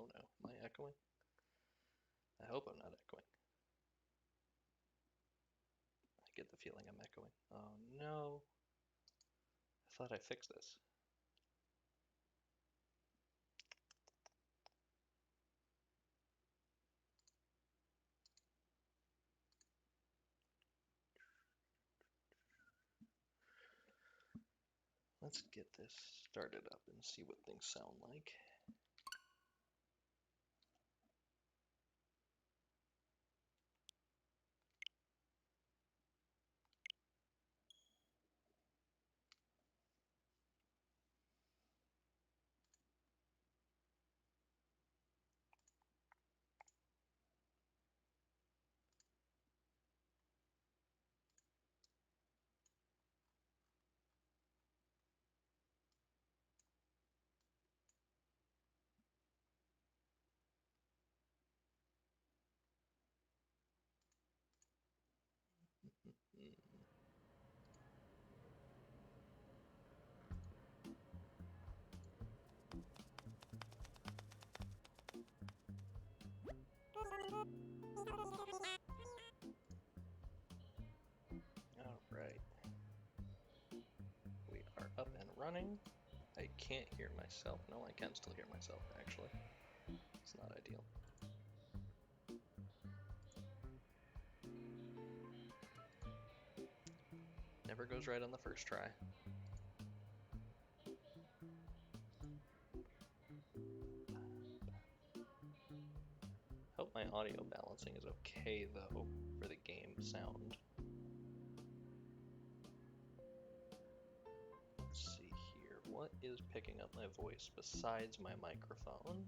Oh no, am I echoing? I hope I'm not echoing. I get the feeling I'm echoing. Oh no. I thought I fixed this. Let's get this started up and see what things sound like. Alright. We are up and running. I can't hear myself. No, I can still hear myself, actually. It's not ideal. Never goes right on the first try. Hope my audio balancing is okay, though, for the game sound. Let's see here. What is picking up my voice besides my microphone?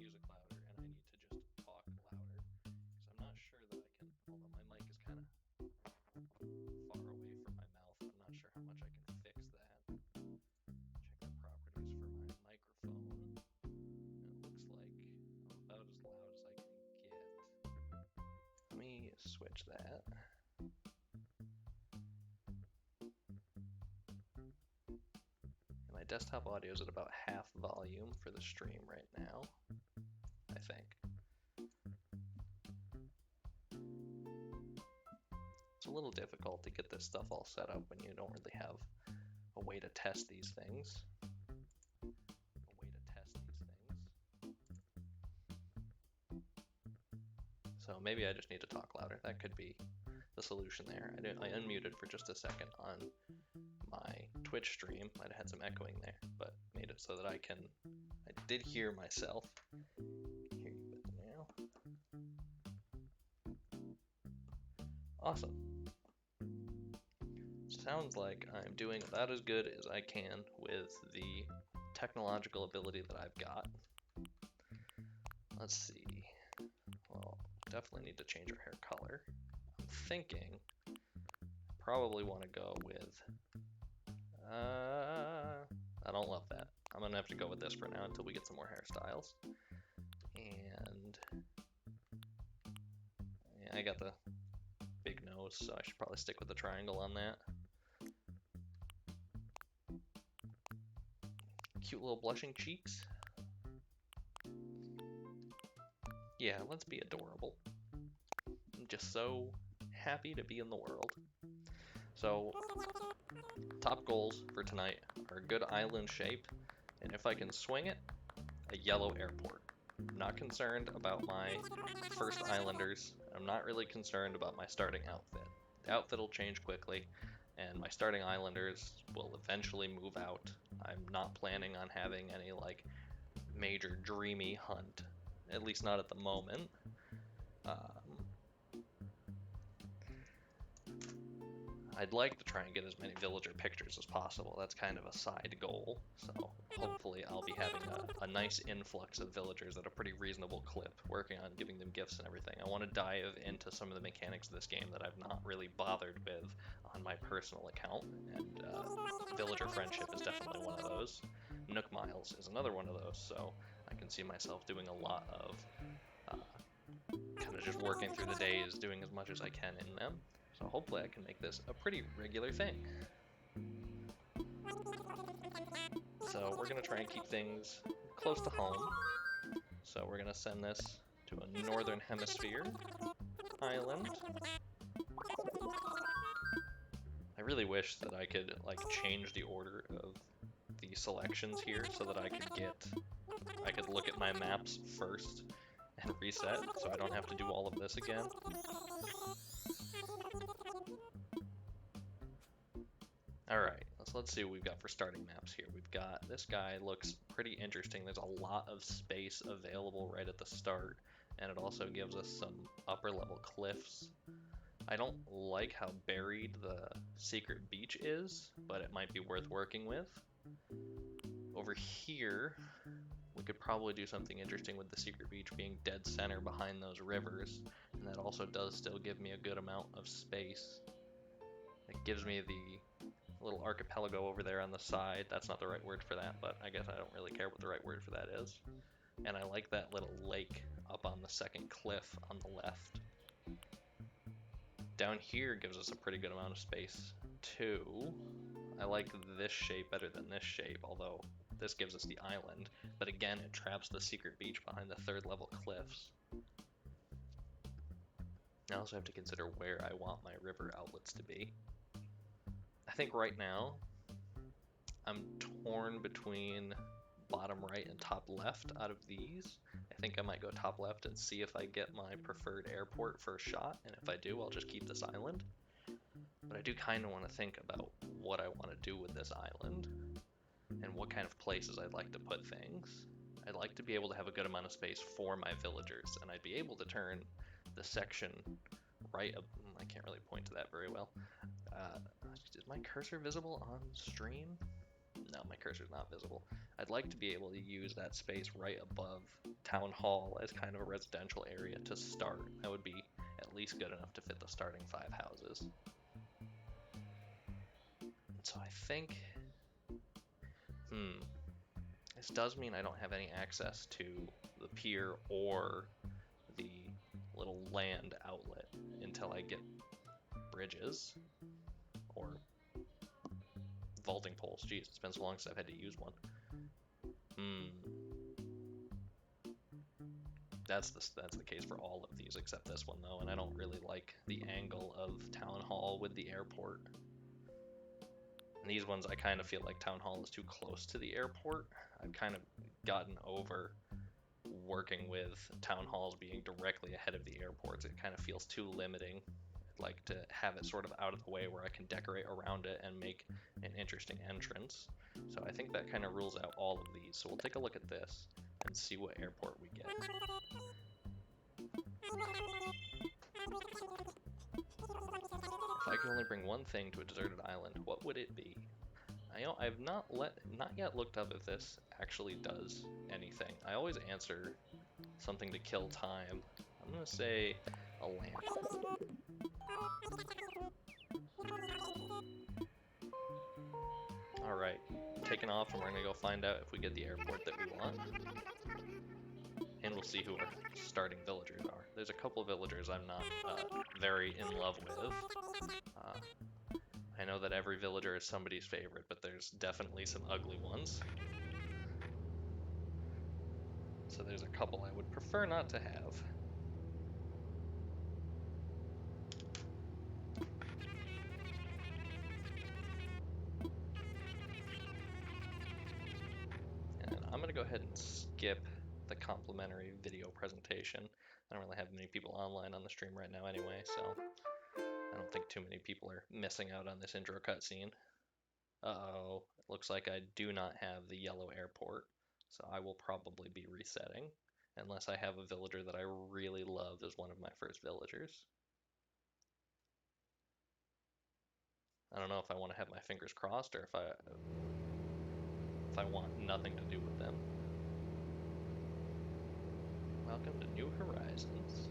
music louder and I need to just talk louder. Because I'm not sure that I can, although my mic is kind of far away from my mouth, I'm not sure how much I can fix that. Check the properties for my microphone. And it looks like I'm about as loud as I can get. Let me switch that. My desktop audio is at about half volume for the stream right now, I think. It's a little difficult to get this stuff all set up when you don't really have a way to test these things. So maybe I just need to talk louder. That could be the solution there. I unmuted for just a second on my Twitch stream. Might have had some echoing there, but made it so that I did hear myself. Hear you better now. Awesome. Sounds like I'm doing about as good as I can with the technological ability that I've got. Let's see. Well, definitely need to change our hair color. I'm thinking probably want to go with I don't love that. I'm gonna have to go with this for now until we get some more hairstyles. And yeah, I got the big nose, so I should probably stick with the triangle on that. Cute little blushing cheeks. Yeah, let's be adorable. I'm just so happy to be in the world. So, top goals for tonight are a good island shape, and if I can swing it, a yellow airport. I'm not concerned about my first islanders. I'm not really concerned about my starting outfit. The outfit will change quickly, and my starting islanders will eventually move out. I'm not planning on having any like major dreamy hunt, at least not at the moment. I'd like to try and get as many villager pictures as possible. That's kind of a side goal. So hopefully I'll be having a nice influx of villagers at a pretty reasonable clip, working on giving them gifts and everything. I want to dive into some of the mechanics of this game that I've not really bothered with on my personal account, and villager friendship is definitely one of those. Nook Miles is another one of those, so I can see myself doing a lot of kind of just working through the days, doing as much as I can in them. So hopefully I can make this a pretty regular thing. So we're going to try and keep things close to home. So we're going to send this to a northern hemisphere island. I really wish that I could like change the order of the selections here so that I could look at my maps first and reset so I don't have to do all of this again. Alright, let's see what we've got for starting maps here. We've got, this guy looks pretty interesting. There's a lot of space available right at the start, and it also gives us some upper level cliffs. I don't like how buried the secret beach is, but it might be worth working with. Over here, we could probably do something interesting with the secret beach being dead center behind those rivers, and that also does still give me a good amount of space. It gives me the little archipelago over there on the side. That's not the right word for that, but I guess I don't really care what the right word for that is. And I like that little lake up on the second cliff on the left. Down here gives us a pretty good amount of space too. I like this shape better than this shape, although this gives us the island. But again, it traps the secret beach behind the third level cliffs. I also have to consider where I want my river outlets to be. I think right now, I'm torn between bottom right and top left out of these. I think I might go top left and see if I get my preferred airport first shot, and if I do, I'll just keep this island. But I do kind of want to think about what I want to do with this island, and what kind of places I'd like to put things. I'd like to be able to have a good amount of space for my villagers, and I'd be able to turn the section right up. I can't really point to that very well. Is my cursor visible on stream? No, my cursor's not visible. I'd like to be able to use that space right above Town Hall as kind of a residential area to start. That would be at least good enough to fit the starting 5 houses. So I think, this does mean I don't have any access to the pier or the little land outlet until I get bridges or vaulting poles. Jeez, it's been so long since I've had to use one. That's the case for all of these except this one though, and I don't really like the angle of Town Hall with the airport. And these ones I kind of feel like Town Hall is too close to the airport. I've kind of gotten over working with Town Halls being directly ahead of the airports. It kind of feels too limiting. I'd like to have it sort of out of the way where I can decorate around it and make an interesting entrance. So I think that kind of rules out all of these. So we'll take a look at this and see what airport we get. If I could only bring one thing to a deserted island, what would it be? I've not yet looked up if this actually does anything. I always answer something to kill time. I'm gonna say a lamp. Alright, taking off, and we're gonna go find out if we get the airport that we want. And we'll see who our starting villagers are. There's a couple of villagers I'm not very in love with. I know that every villager is somebody's favorite, but there's definitely some ugly ones. So there's a couple I would prefer not to have. And I'm gonna go ahead and skip the complimentary video presentation. I don't really have many people online on the stream right now anyway, so I don't think too many people are missing out on this intro cutscene. Uh-oh, it looks like I do not have the yellow airport, so I will probably be resetting, unless I have a villager that I really love as one of my first villagers. I don't know if I want to have my fingers crossed or if I want nothing to do with them. Welcome to New Horizons.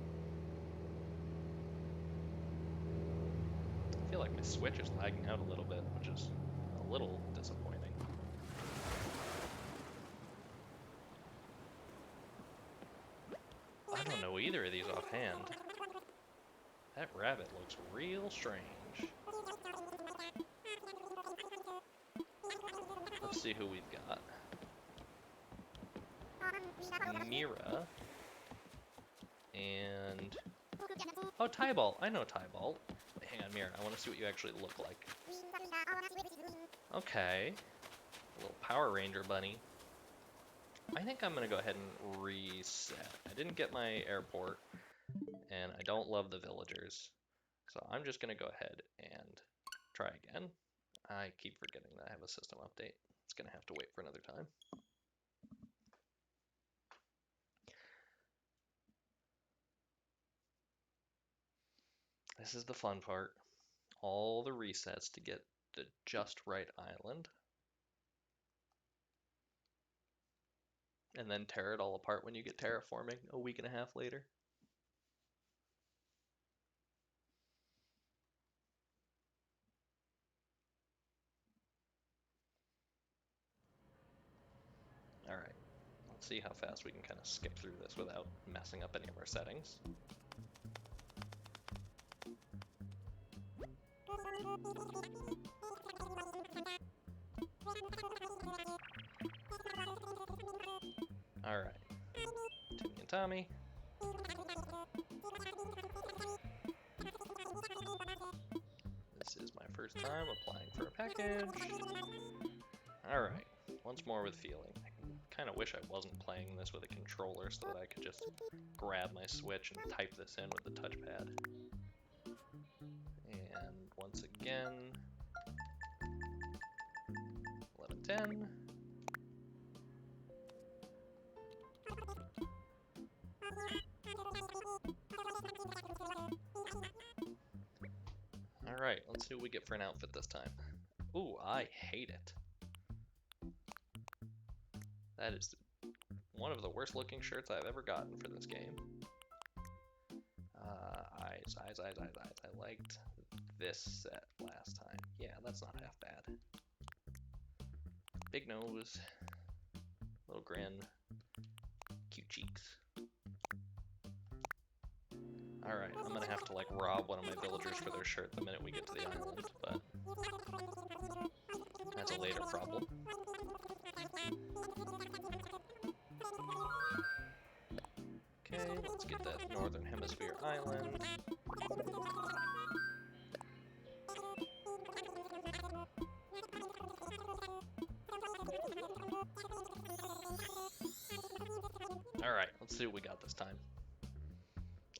I feel like my Switch is lagging out a little bit, which is a little disappointing. I don't know either of these offhand. That rabbit looks real strange. Let's see who we've got. Mira. And... oh, Tybalt. I know Tybalt. Hang on, Mira. I want to see what you actually look like. Okay. A little Power Ranger bunny. I think I'm going to go ahead and reset. I didn't get my airport, and I don't love the villagers. So I'm just going to go ahead and try again. I keep forgetting that I have a system update. It's going to have to wait for another time. This is the fun part. All the resets to get the just right island. And then tear it all apart when you get terraforming a week and a half later. Alright, let's see how fast we can kind of skip through this without messing up any of our settings. Alright, Timmy and Tommy. This is my first time applying for a package. Alright, once more with feeling. I kind of wish I wasn't playing this with a controller so that I could just grab my Switch and type this in with the touchpad. And once again, 1110. Alright, let's see what we get for an outfit this time. Ooh, I hate it. That is one of the worst looking shirts I've ever gotten for this game. Eyes. I liked this set last time. Yeah, that's not half bad. Big nose, little grin, cute cheeks. Alright, I'm gonna have to like rob one of my villagers for their shirt the minute we get to the island, but that's a later problem. Okay, let's get that Northern Hemisphere island. Alright, let's see what we got this time.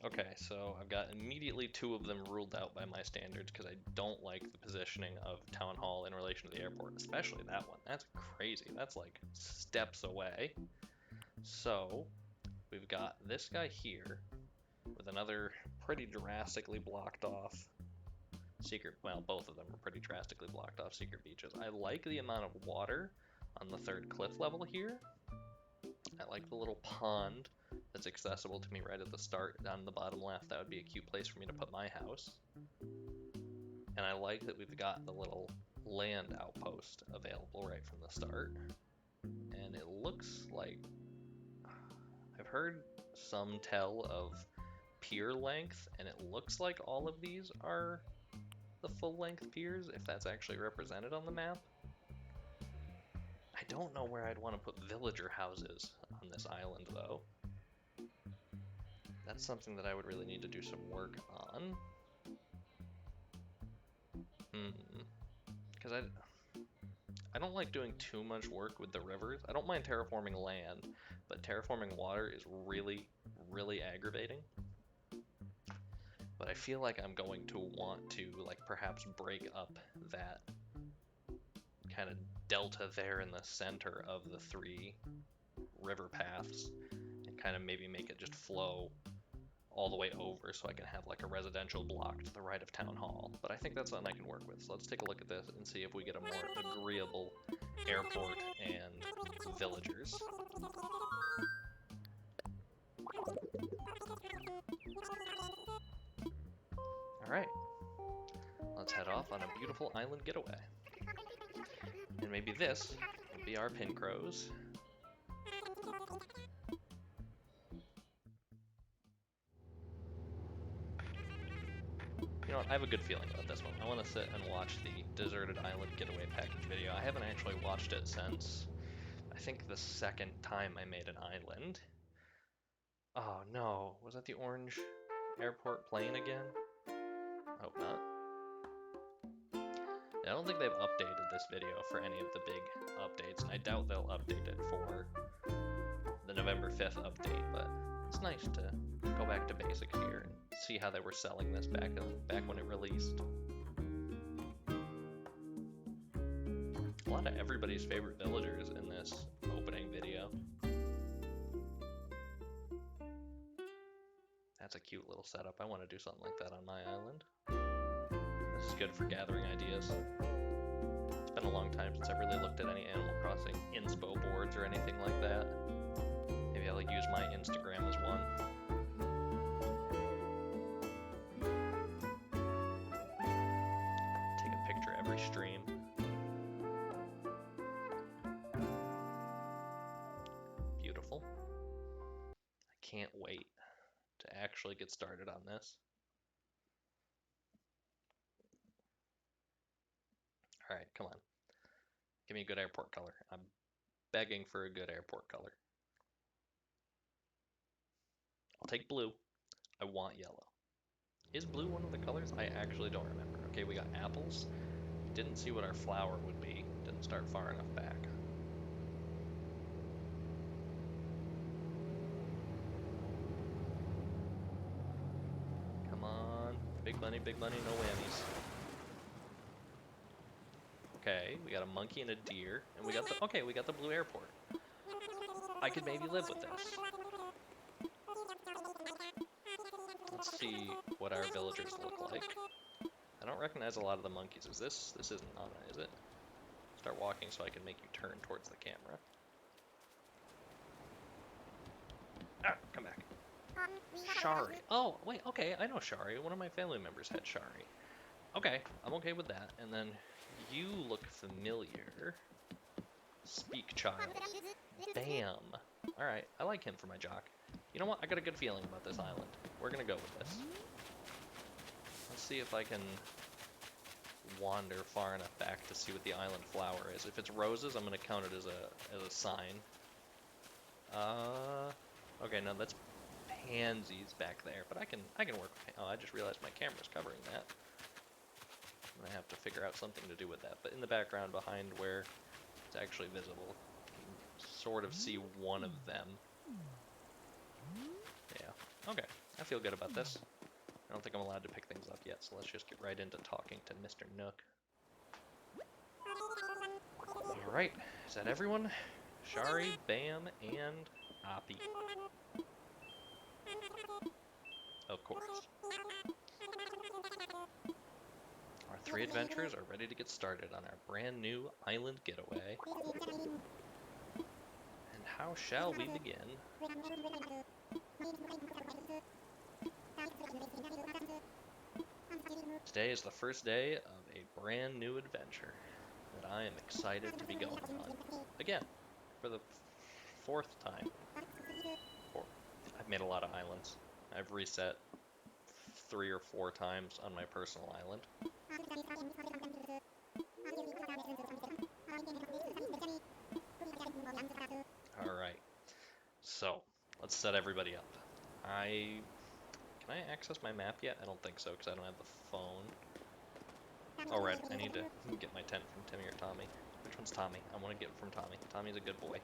Okay, so I've got immediately 2 of them ruled out by my standards because I don't like the positioning of Town Hall in relation to the airport, especially that one. That's crazy. That's like steps away. So we've got this guy here with another pretty drastically blocked off secret, well, both of them are pretty drastically blocked off secret beaches. I like the amount of water on the 3rd cliff level here. I like the little pond that's accessible to me right at the start down the bottom left. That would be a cute place for me to put my house. And I like that we've got the little land outpost available right from the start. And it looks like, I've heard some tell of pier length, and it looks like all of these are the full length piers, if that's actually represented on the map. I don't know where I'd want to put villager houses on this island though. That's something that I would really need to do some work on. Because I don't like doing too much work with the rivers. I don't mind terraforming land, but terraforming water is really, really aggravating. But I feel like I'm going to want to, like, perhaps break up that kind of delta there in the center of the 3 river paths and kind of maybe make it just flow all the way over so I can have like a residential block to the right of Town Hall. But I think that's something I can work with. So let's take a look at this and see if we get a more agreeable airport and villagers. Alright, let's head off on a beautiful island getaway. And maybe this will be our Pincrose. You know what, I have a good feeling about this one. I want to sit and watch the Deserted Island Getaway Package video. I haven't actually watched it since, I think, the 2nd time I made an island. Oh no, was that the orange airport plane again? I hope not. I don't think they've updated this video for any of the big updates, and I doubt they'll update it for the November 5th update, but it's nice to go back to basics here and see how they were selling this back when it released. A lot of everybody's favorite villagers in this opening video. That's a cute little setup. I want to do something like that on my island. This is good for gathering ideas. It's been a long time since I really looked at any Animal Crossing inspo boards or anything like that. Maybe I'll use my Instagram as one. Take a picture every stream. Beautiful. I can't wait to actually get started on this. Alright, come on. Give me a good airport color. I'm begging for a good airport color. I'll take blue. I want yellow. Is blue one of the colors? I actually don't remember. Okay, we got apples. Didn't see what our flower would be. Didn't start far enough back. Come on. Big money, no whammies. Okay, we got a monkey and a deer, and we got the, okay, we got the blue airport. I could maybe live with this. Let's see what our villagers look like. I don't recognize a lot of the monkeys. This isn't Nana, is it? Start walking so I can make you turn towards the camera. Ah, come back. Shari. Oh, wait, okay, I know Shari. One of my family members had Shari. Okay, I'm okay with that. And then you look familiar. Speak, child. Bam. Alright, I like him for my jock. You know what? I got a good feeling about this island. We're gonna go with this. Let's see if I can wander far enough back to see what the island flower is. If it's roses, I'm gonna count it as a sign. Okay, no, that's pansies back there, but I can work with. Oh, I just realized my camera's covering that. I have to figure out something to do with that. But in the background, behind where it's actually visible, you can sort of see one of them. Yeah. Okay. I feel good about this. I don't think I'm allowed to pick things up yet, so let's just get right into talking to Mr. Nook. Alright, is that everyone? Shari, Bam, and Oppie. Of course. Our 3 adventurers are ready to get started on our brand new island getaway. And how shall we begin? Today is the first day of a brand new adventure that I am excited to be going on. Again, for the 4th time. I've made a lot of islands. I've reset 3 or 4 times on my personal island. Alright, so let's set everybody up. Can I access my map yet? I don't think so because I don't have the phone. Oh right, I need to get my tent from Timmy or Tommy. Which one's Tommy? I want to get it from Tommy. Tommy's a good boy.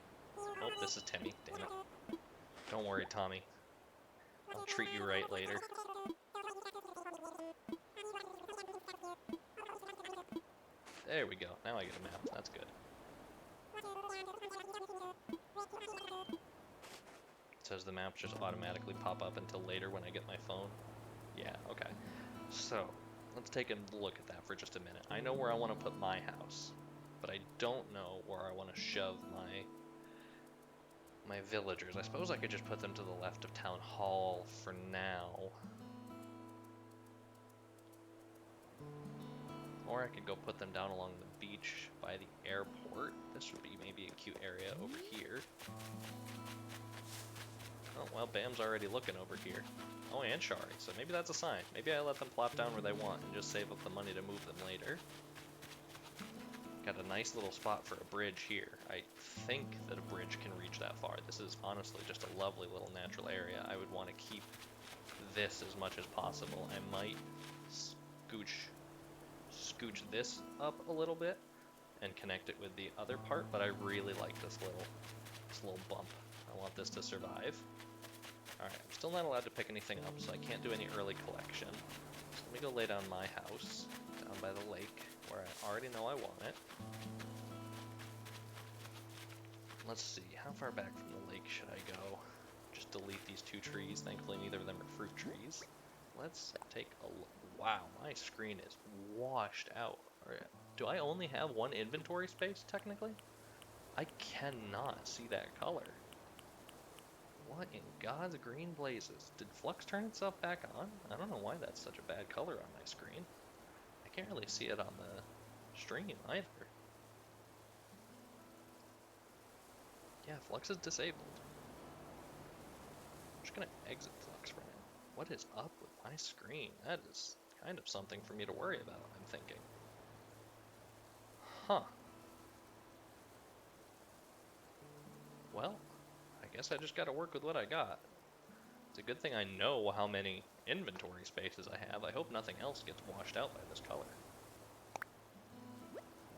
Nope, this is Timmy, damn it. Don't worry, Tommy. I'll treat you right later. There we go, now I get a map, that's good. It says the maps just automatically pop up until later when I get my phone. Yeah, okay. So, let's take a look at that for just a minute. I know where I want to put my house, but I don't know where I want to shove my villagers. I suppose I could just put them to the left of Town Hall for now. Or I could go put them down along the beach by the airport. This would be maybe a cute area over here. Oh, well, Bam's already looking over here. Oh, and Shari, so maybe that's a sign. Maybe I let them plop down where they want and just save up the money to move them later. Got a nice little spot for a bridge here. I think that a bridge can reach that far. This is honestly just a lovely little natural area. I would want to keep this as much as possible. I might scooch this up a little bit and connect it with the other part, but I really like this little bump. I want this to survive. Alright, I'm still not allowed to pick anything up, so I can't do any early collection. So let me go lay down my house, down by the lake, where I already know I want it. Let's see, how far back from the lake should I go? Just delete these 2 trees. Thankfully, neither of them are fruit trees. Let's take a look. Wow, my screen is washed out. Do I only have 1 inventory space, technically? I cannot see that color. What in God's green blazes? Did Flux turn itself back on? I don't know why that's such a bad color on my screen. I can't really see it on the stream either. Yeah, Flux is disabled. I'm just gonna exit Flux for now. What is up with my screen? That is kind of something for me to worry about, I'm thinking. Huh. Well, I guess I just gotta work with what I got. It's a good thing I know how many inventory spaces I have. I hope nothing else gets washed out by this color.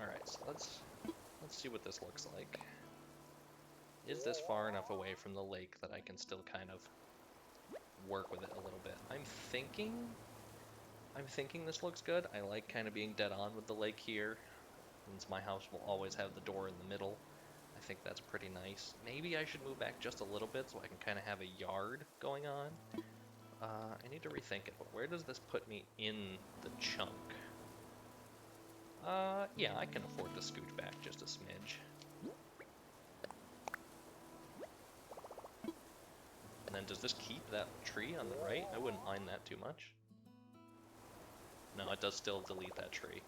Alright, so let's see what this looks like. Is this far enough away from the lake that I can still kind of work with it a little bit? I'm thinking this looks good. I like kind of being dead on with the lake here, since my house will always have the door in the middle. I think that's pretty nice. Maybe I should move back just a little bit so I can kind of have a yard going on. I need to rethink it, but where does this put me in the chunk? Yeah, I can afford to scooch back just a smidge. And then does this keep that tree on the right? I wouldn't mind that too much. No, it does still delete that tree.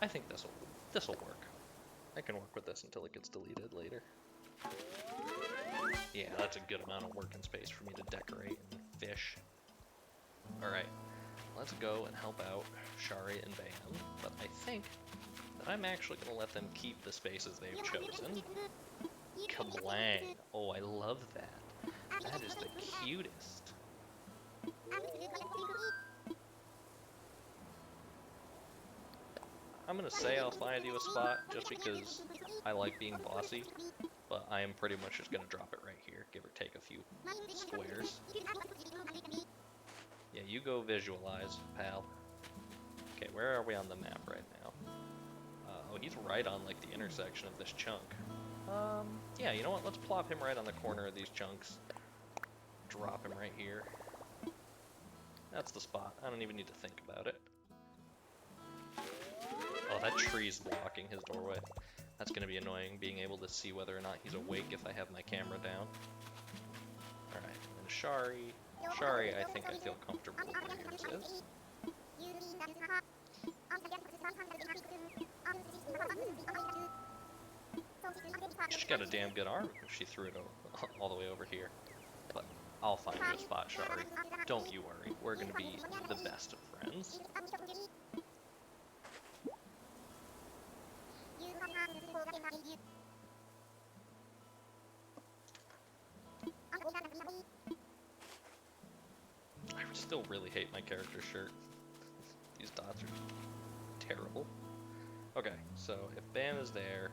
I think this'll work. I can work with this until it gets deleted later. Yeah, that's a good amount of working space for me to decorate and fish. Alright, let's go and help out Shari and Bam, but I think that I'm actually going to let them keep the spaces they've chosen. Kablang! Oh, I love that. That is the cutest. I'm going to say I'll find you a spot just because I like being bossy, but I am pretty much just going to drop it right here, give or take a few squares. Yeah, you go visualize, pal. Okay, where are we on the map right now? Oh, he's right on like the intersection of this chunk. Yeah, you know what? Let's plop him right on the corner of these chunks. Drop him right here. That's the spot. I don't even need to think about it. Oh, that tree's blocking his doorway. That's going to be annoying, being able to see whether or not he's awake if I have my camera down. Alright, and Shari. Shari, I think I feel comfortable with where yours is. She's got a damn good arm if she threw it all the way over here. But I'll find you a spot, Shari. Don't you worry. We're going to be the best of friends. I still really hate my character shirt. These dots are terrible. Okay, so if Bam is there,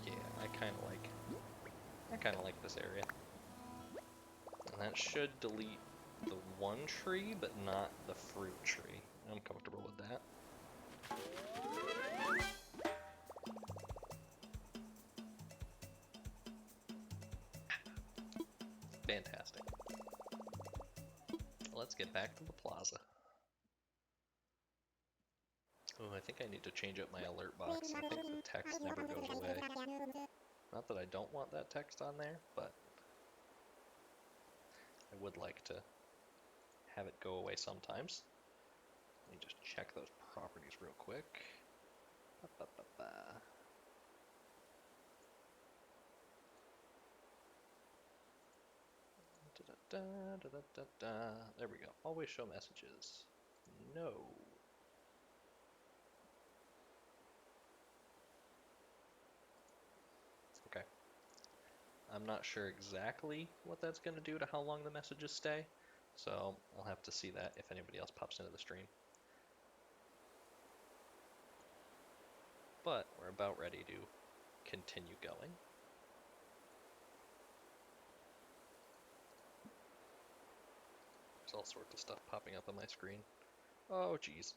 yeah, I kind of like this area. And that should delete the one tree, but not the fruit tree. I'm comfortable with that. Fantastic. Let's get back to the plaza. Oh, I think I need to change up my alert box. I think the text never goes away. Not that I don't want that text on there, but I would like to have it go away sometimes. Let me just check those properties real quick. There we go. Always show messages. No. Okay. I'm not sure exactly what that's going to do to how long the messages stay, so I'll have to see that if anybody else pops into the stream. But we're about ready to continue going. There's all sorts of stuff popping up on my screen. Oh, geez.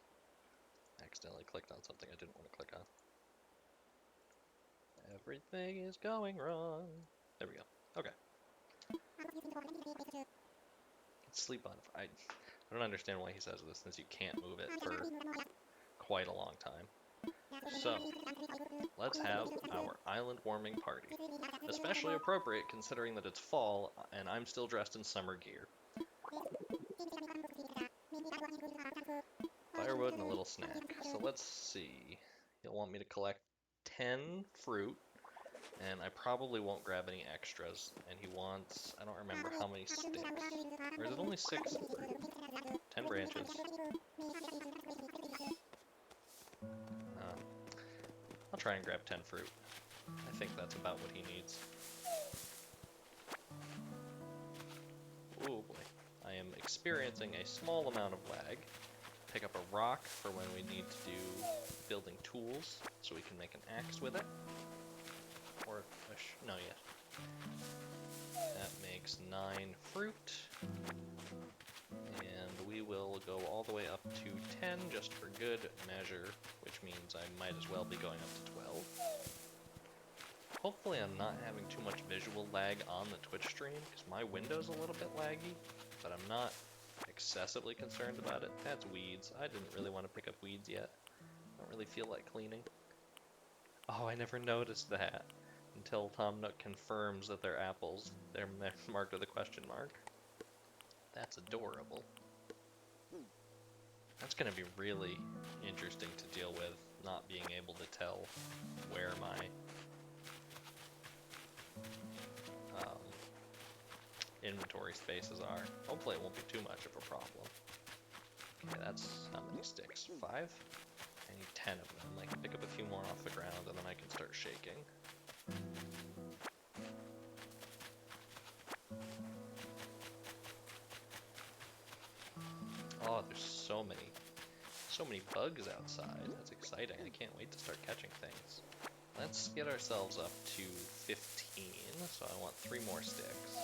I accidentally clicked on something I didn't want to click on. Everything is going wrong. There we go. Okay. Sleep on it. I don't understand why he says this, since you can't move it for quite a long time. So, let's have our island warming party. Especially appropriate considering that it's fall and I'm still dressed in summer gear. Firewood and a little snack. So let's see. He'll want me to collect 10 fruit, and I probably won't grab any extras. And he wants, I don't remember how many sticks. Or is it only 6 fruit? 10 branches. I'll try and grab 10 fruit. I think that's about what he needs. Oh boy. I am experiencing a small amount of lag. Pick up a rock for when we need to do building tools, so we can make an axe with it. Or, no, yeah. That makes 9 fruit. And we will go all the way up to 10 just for good measure, which means I might as well be going up to 12. Hopefully I'm not having too much visual lag on the Twitch stream, because my window's a little bit laggy, but I'm not excessively concerned about it. That's weeds. I didn't really want to pick up weeds yet. I don't really feel like cleaning. Oh, I never noticed that until Tom Nook confirms that they're apples. They're marked with a question mark. That's adorable. That's going to be really interesting to deal with, not being able to tell where my inventory spaces are. Hopefully it won't be too much of a problem. Okay, that's how many sticks? 5? I need 10 of them. I can pick up a few more off the ground and then I can start shaking. Oh, there's so many bugs outside. That's exciting. I can't wait to start catching things. Let's get ourselves up to 15, so I want 3 more sticks.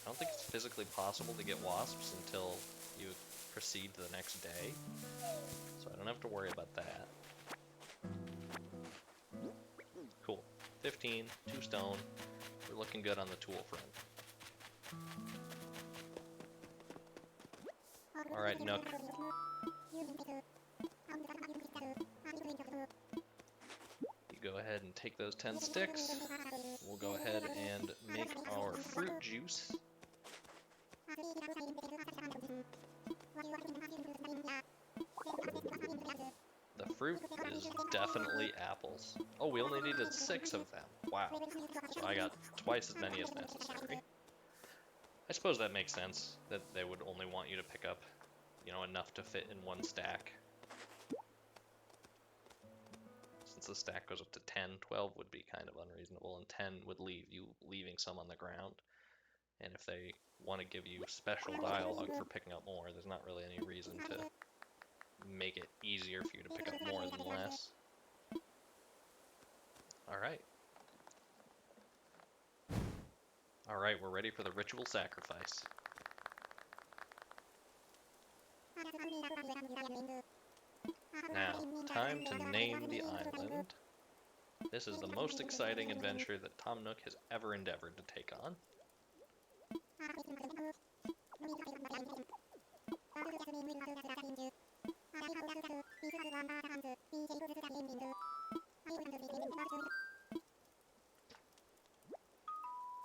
I don't think it's physically possible to get wasps until you proceed to the next day, so I don't have to worry about that. Cool. 15, 2 stone. We're looking good on the tool front. Alright, Nook. You go ahead and take those 10 sticks. We'll go ahead and make our fruit juice. The fruit is definitely apples. Oh, we only needed 6 of them. Wow. So I got twice as many as necessary. I suppose that makes sense, that they would only want you to pick up, you know, enough to fit in 1 stack. Since the stack goes up to 10, 12 would be kind of unreasonable, and 10 would leave you leaving some on the ground. And if they want to give you special dialogue for picking up more, there's not really any reason to make it easier for you to pick up more than less. Alright. Alright, we're ready for the ritual sacrifice. Now, time to name the island. This is the most exciting adventure that Tom Nook has ever endeavored to take on.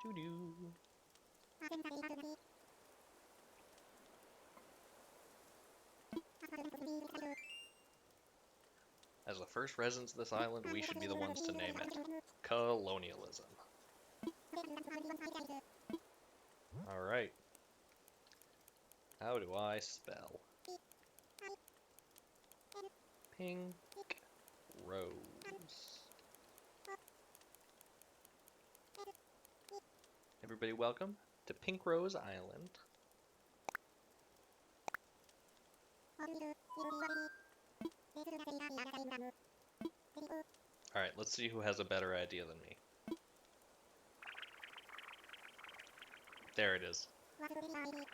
Doo-doo. As the first residents of this island, we should be the ones to name it. Colonialism. Alright. How do I spell? Pincrose. Everybody welcome to Pincrose Island. Alright, let's see who has a better idea than me. There it is.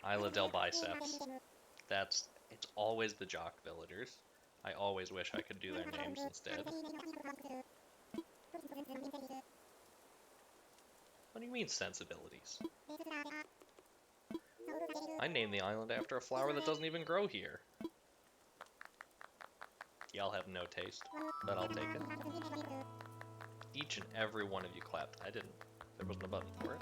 Isla del Biceps. It's always the jock villagers. I always wish I could do their names instead. What do you mean, sensibilities? I named the island after a flower that doesn't even grow here. Y'all have no taste, but I'll take it. Each and every one of you clapped. I didn't. There wasn't a button for it.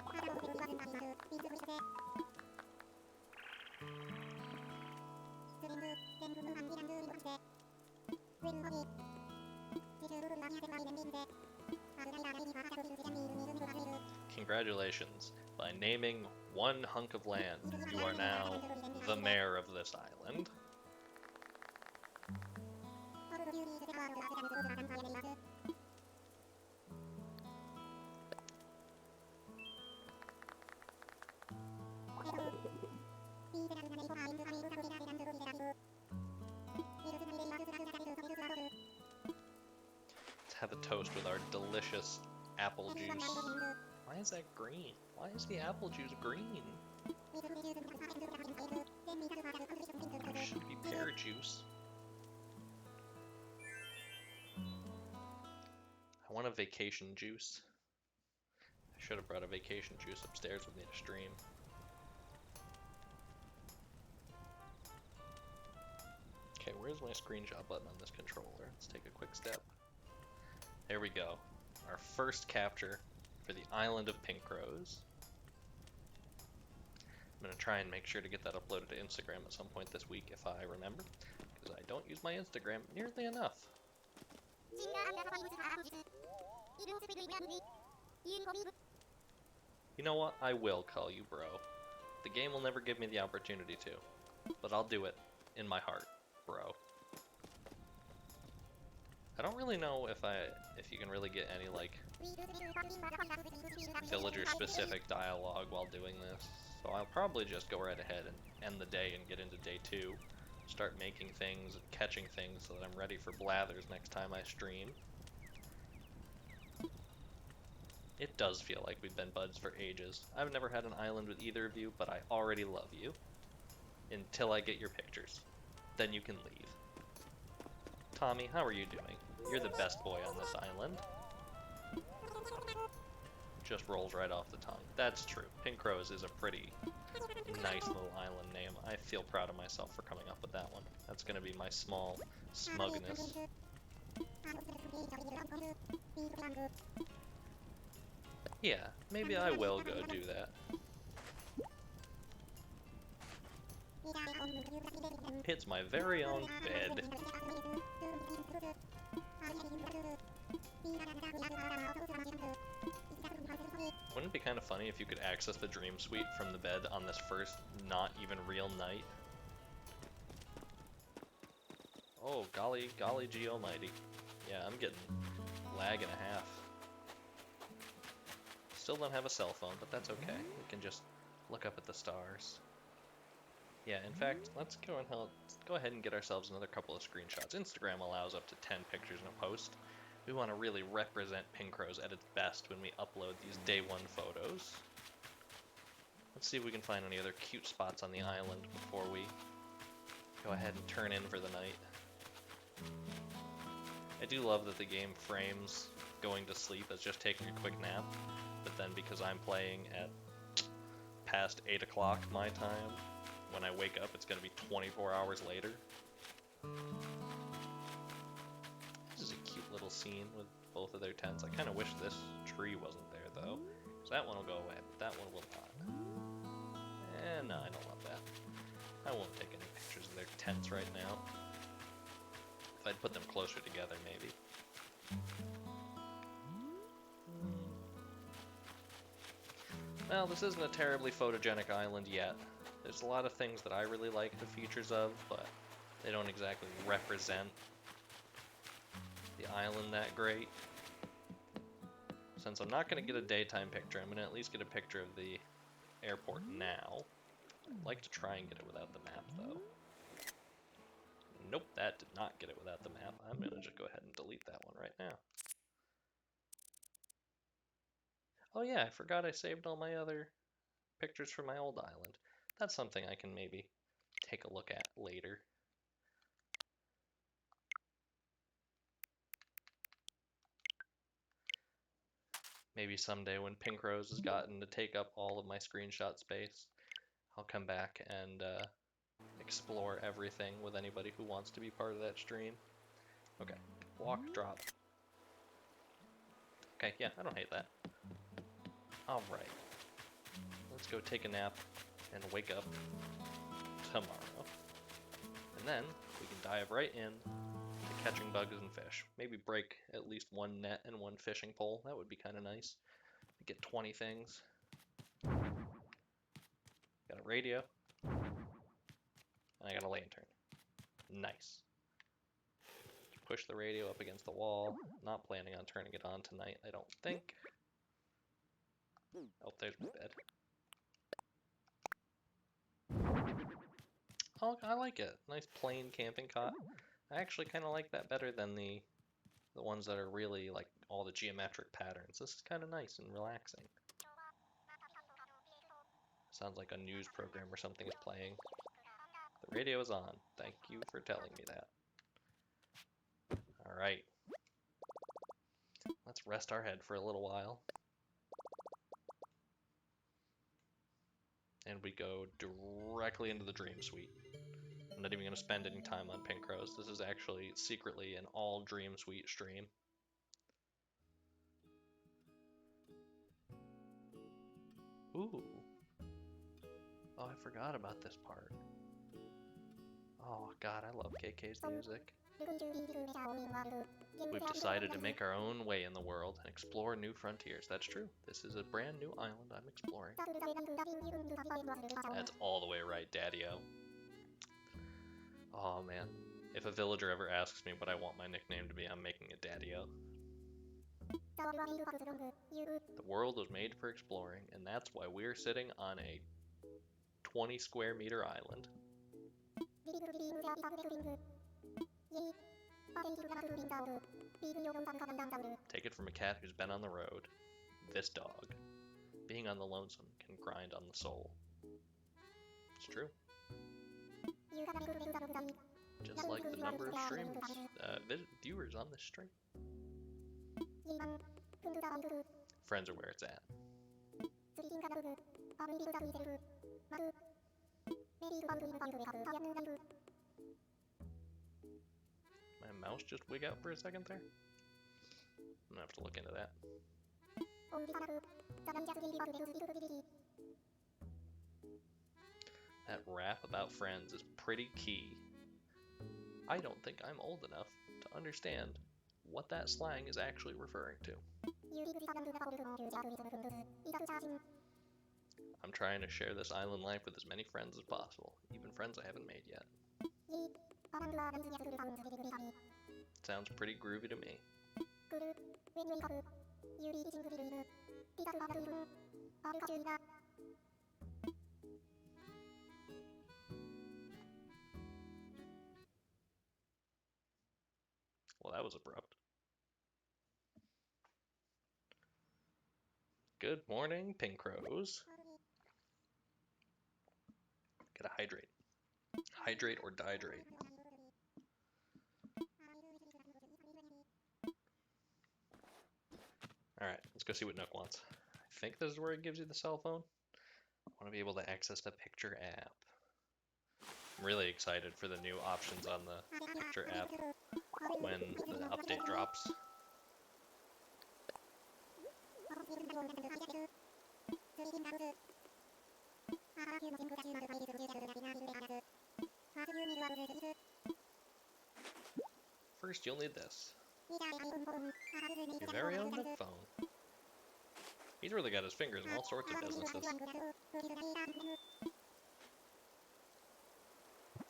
Congratulations. By naming one hunk of land, you are now the mayor of this island. Let's have a toast with our delicious apple juice. Why is that green? Why is the apple juice green? It should be pear juice. I want a vacation juice. I should have brought a vacation juice upstairs with me to stream. Okay, where's my screenshot button on this controller? Let's take a quick step. There we go. Our first capture for the island of Pincrose. I'm gonna try and make sure to get that uploaded to Instagram at some point this week if I remember, because I don't use my Instagram nearly enough. You know what? I will call you bro. The game will never give me the opportunity to, but I'll do it in my heart, bro. I don't really know if you can really get any like villager specific dialogue while doing this, so I'll probably just go right ahead and end the day and get into day 2. Start making things and catching things so that I'm ready for Blathers next time I stream. It does feel like we've been buds for ages. I've never had an island with either of you, but I already love you. Until I get your pictures. Then you can leave. Tommy, how are you doing? You're the best boy on this island. Just rolls right off the tongue. That's true. Pincrose is a pretty nice little island name. I feel proud of myself for coming up with that one. That's gonna be my small smugness. Yeah, maybe I will go do that. It's my very own bed. Wouldn't it be kind of funny if you could access the dream suite from the bed on this first not even real night? Oh, golly gee almighty. Yeah, I'm getting lag and a half. Still don't have a cell phone, but that's okay. We can just look up at the stars. Yeah, in fact, let's go ahead and get ourselves another couple of screenshots. Instagram allows up to 10 pictures in a post. We want to really represent Pincrose at its best when we upload these day 1 photos. Let's see if we can find any other cute spots on the island before we go ahead and turn in for the night. I do love that the game frames going to sleep as just taking a quick nap, but then because I'm playing at past 8 o'clock my time, when I wake up it's going to be 24 hours later. This is a cute little scene with both of their tents. I kind of wish this tree wasn't there though, because that one will go away, but that one will not. And no, I don't love that. I won't take any pictures of their tents right now. If I'd put them closer together, maybe. Well, this isn't a terribly photogenic island yet. There's a lot of things that I really like the features of, but they don't exactly represent the island that great. Since I'm not going to get a daytime picture, I'm going to at least get a picture of the airport now. I'd like to try and get it without the map, though. Nope, that did not get it without the map. I'm going to just go ahead and delete that one right now. Oh yeah, I forgot I saved all my other pictures from my old island. That's something I can maybe take a look at later. Maybe someday when Pincrose has gotten to take up all of my screenshot space, I'll come back and explore everything with anybody who wants to be part of that stream. Okay, walk, drop. Okay, yeah, I don't hate that. Alright, let's go take a nap and wake up tomorrow. And then we can dive right in to catching bugs and fish. Maybe break at least one net and one fishing pole. That would be kind of nice. Get 20 things. Got a radio. And I got a lantern. Nice. Push the radio up against the wall. Not planning on turning it on tonight, I don't think. Oh, there's my bed. Oh, I like it. Nice plain camping cot. I actually kind of like that better than the ones that are really like all the geometric patterns. This is kind of nice and relaxing. Sounds like a news program or something is playing. The radio is on. Thank you for telling me that. Alright. Let's rest our head for a little while. And we go directly into the Dream Suite. I'm not even going to spend any time on Pincrose. This is actually secretly an all Dream Suite stream. Ooh. Oh, I forgot about this part. Oh god, I love KK's music. We've decided to make our own way in the world and explore new frontiers. That's true. This is a brand new island I'm exploring. That's all the way right, Daddy-O. Oh man. If a villager ever asks me what I want my nickname to be, I'm making it Daddy-O. The world was made for exploring, and that's why we're sitting on a 20 square meter island. Take it from a cat who's been on the road. This dog. Being on the lonesome can grind on the soul. It's true. Just like the number of streamers, viewers on this stream. Friends are where it's at. My mouse just wig out for a second there? I'm gonna have to look into that. That rap about friends is pretty key. I don't think I'm old enough to understand what that slang is actually referring to. I'm trying to share this island life with as many friends as possible, even friends I haven't made yet. Sounds pretty groovy to me. Well, that was abrupt. Good morning, Pincrose. Gotta hydrate. Hydrate or dihydrate. Alright, let's go see what Nook wants. I think this is where it gives you the cell phone. I want to be able to access the picture app. I'm really excited for the new options on the picture app when the update drops. First, you'll need this. Your very own Nook phone. He's really got his fingers in all sorts of businesses.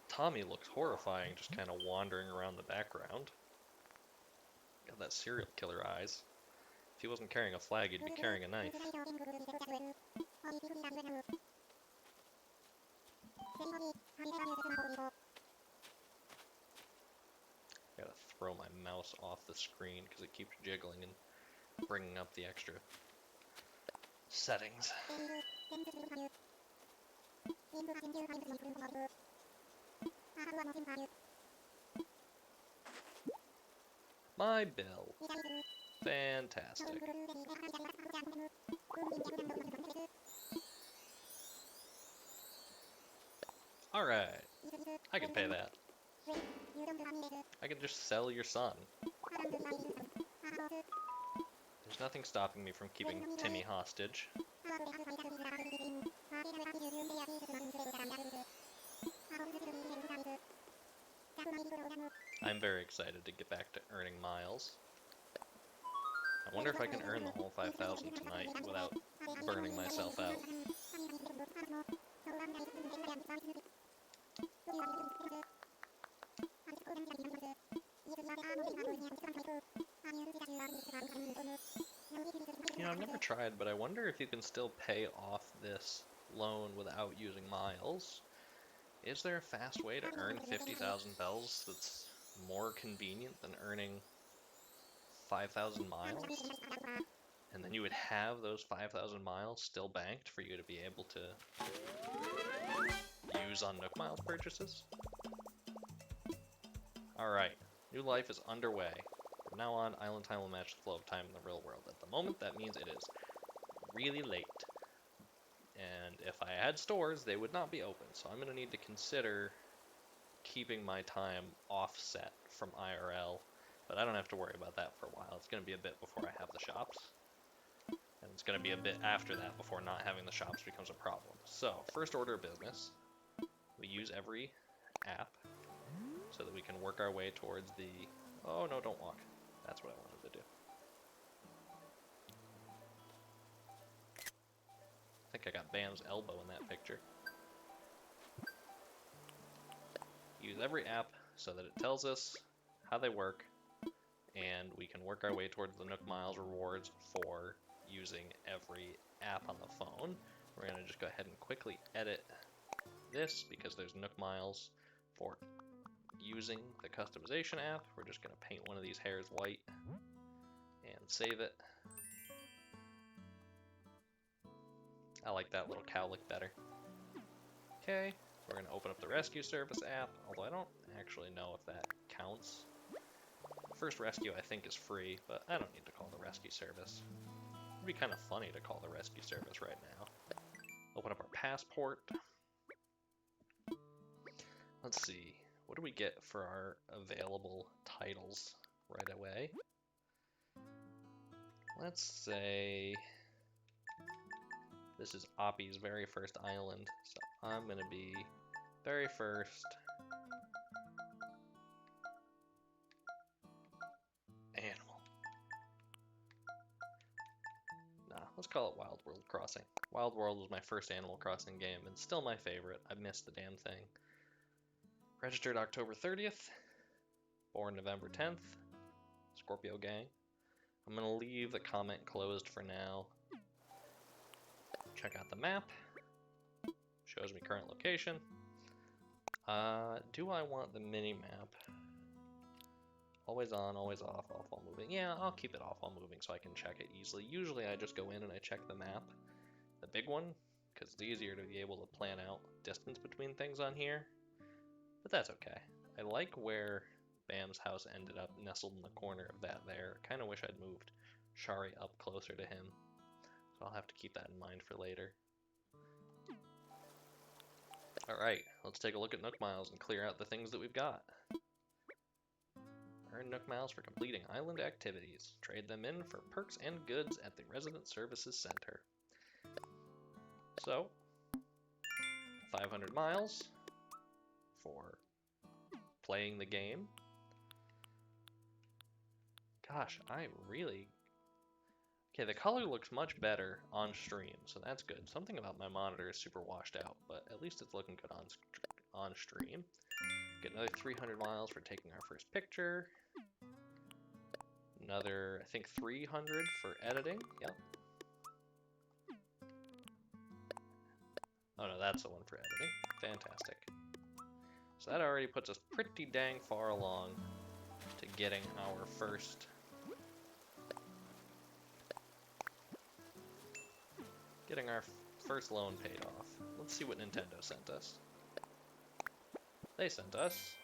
Tommy looks horrifying, just kind of wandering around the background. Got that serial killer eyes. If he wasn't carrying a flag, he'd be carrying a knife. Gotta throw my mouse off the screen because it keeps jiggling and bringing up the extra settings. My bill. Fantastic. Alright. I can pay that. I can just sell your son. There's nothing stopping me from keeping Timmy hostage. I'm very excited to get back to earning miles. I wonder if I can earn the whole 5,000 tonight without burning myself out. You know, I've never tried, but I wonder if you can still pay off this loan without using miles. Is there a fast way to earn 50,000 bells that's more convenient than earning 5,000 miles? And then you would have those 5,000 miles still banked for you to be able to use on Nook Miles purchases? Alright, new life is underway. From now on, island time will match the flow of time in the real world. At the moment, that means it is really late. And if I had stores, they would not be open. So I'm going to need to consider keeping my time offset from IRL. But I don't have to worry about that for a while. It's going to be a bit before I have the shops. And it's going to be a bit after that before not having the shops becomes a problem. So, first order of business, we use every app so that we can work our way towards the... Oh, no, don't walk. That's what I wanted to do. I think I got Bam's elbow in that picture. Use every app so that it tells us how they work, and we can work our way towards the Nook Miles rewards for using every app on the phone. We're going to just go ahead and quickly edit this because there's Nook Miles for using the customization app. We're just going to paint one of these hairs white and save it. I like that little cowlick better. Okay, we're going to open up the rescue service app, although I don't actually know if that counts. First rescue I think is free, but I don't need to call the rescue service. It'd be kind of funny to call the rescue service right now. Open up our passport. Let's see, what do we get for our available titles right away? Let's say this is Oppie's very first island, so I'm gonna be very first animal. Nah, let's call it Wild World Crossing. Wild World was my first Animal Crossing game and still my favorite. I missed the damn thing. Registered October 30th, born November 10th, Scorpio gang. I'm gonna leave the comment closed for now. Check out the map. Shows me current location. Do I want the mini map? Always on, always off while moving. Yeah, I'll keep it off while moving so I can check it easily. Usually I just go in and I check the map, the big one, because it's easier to be able to plan out distance between things on here. But that's okay. I like where Bam's house ended up nestled in the corner of that there. Kind of wish I'd moved Shari up closer to him. So I'll have to keep that in mind for later. Alright, let's take a look at Nook Miles and clear out the things that we've got. Earn Nook Miles for completing island activities. Trade them in for perks and goods at the Resident Services Center. So, 500 miles for playing the game. Gosh, I really... Okay, the color looks much better on stream, so that's good. Something about my monitor is super washed out, but at least it's looking good on stream. Get another 300 miles for taking our first picture. Another, I think, 300 for editing. Yep. Oh no, that's the one for editing. Fantastic. So that already puts us pretty dang far along to getting our first... loan paid off. Let's see what Nintendo sent us. They sent us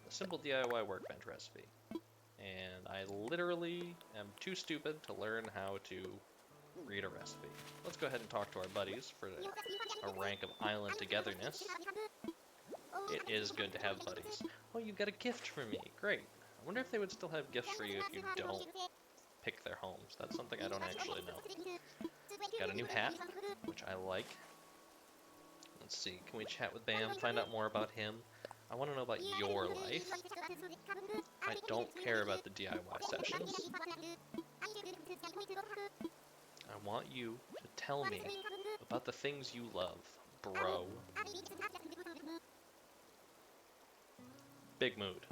a simple DIY workbench recipe. And I literally am too stupid to learn how to read a recipe. Let's go ahead and talk to our buddies for a rank of island togetherness. It is good to have buddies. Oh, you got a gift for me. Great. I wonder if they would still have gifts for you if you don't pick their homes. That's something I don't actually know. Got a new hat, which I like. Let's see, can we chat with Bam, find out more about him? I want to know about your life. I don't care about the DIY sessions. I want you to tell me about the things you love, bro. Big mood.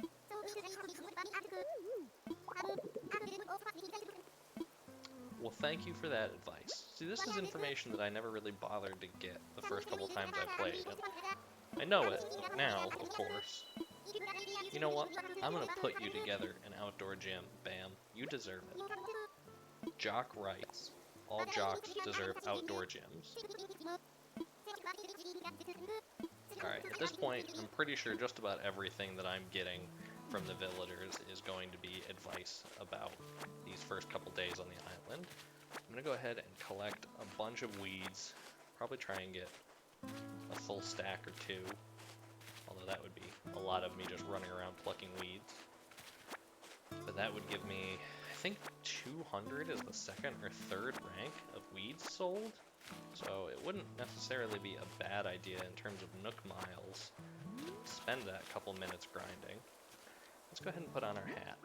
Well, thank you for that advice. See, this is information that I never really bothered to get the first couple times I played. And I know it now, of course. You know what? I'm gonna put you together an outdoor gym, Bam. You deserve it. Jock rights. All jocks deserve outdoor gyms. Alright, at this point, I'm pretty sure just about everything that I'm getting from the villagers is going to be advice about these first couple days on the island. I'm gonna go ahead and collect a bunch of weeds, probably try and get a full stack or two, although that would be a lot of me just running around plucking weeds. But that would give me, I think 200 is the second or third rank of weeds sold, so it wouldn't necessarily be a bad idea in terms of Nook miles to spend that couple minutes grinding. Let's go ahead and put on our hat.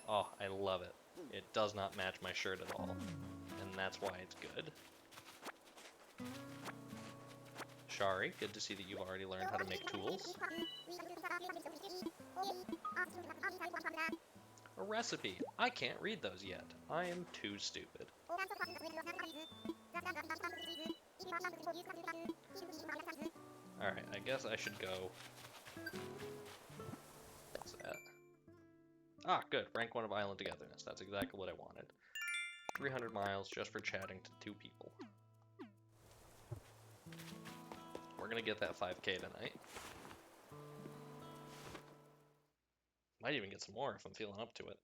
Oh, I love it. It does not match my shirt at all, and that's why it's good. Shari, good to see that you've already learned how to make tools. A recipe. I can't read those yet. I am too stupid. Alright, I guess I should go... What's that? Ah, good. Rank 1 of Island Togetherness. That's exactly what I wanted. 300 miles just for chatting to 2 people. We're gonna get that 5K tonight. Might even get some more if I'm feeling up to it.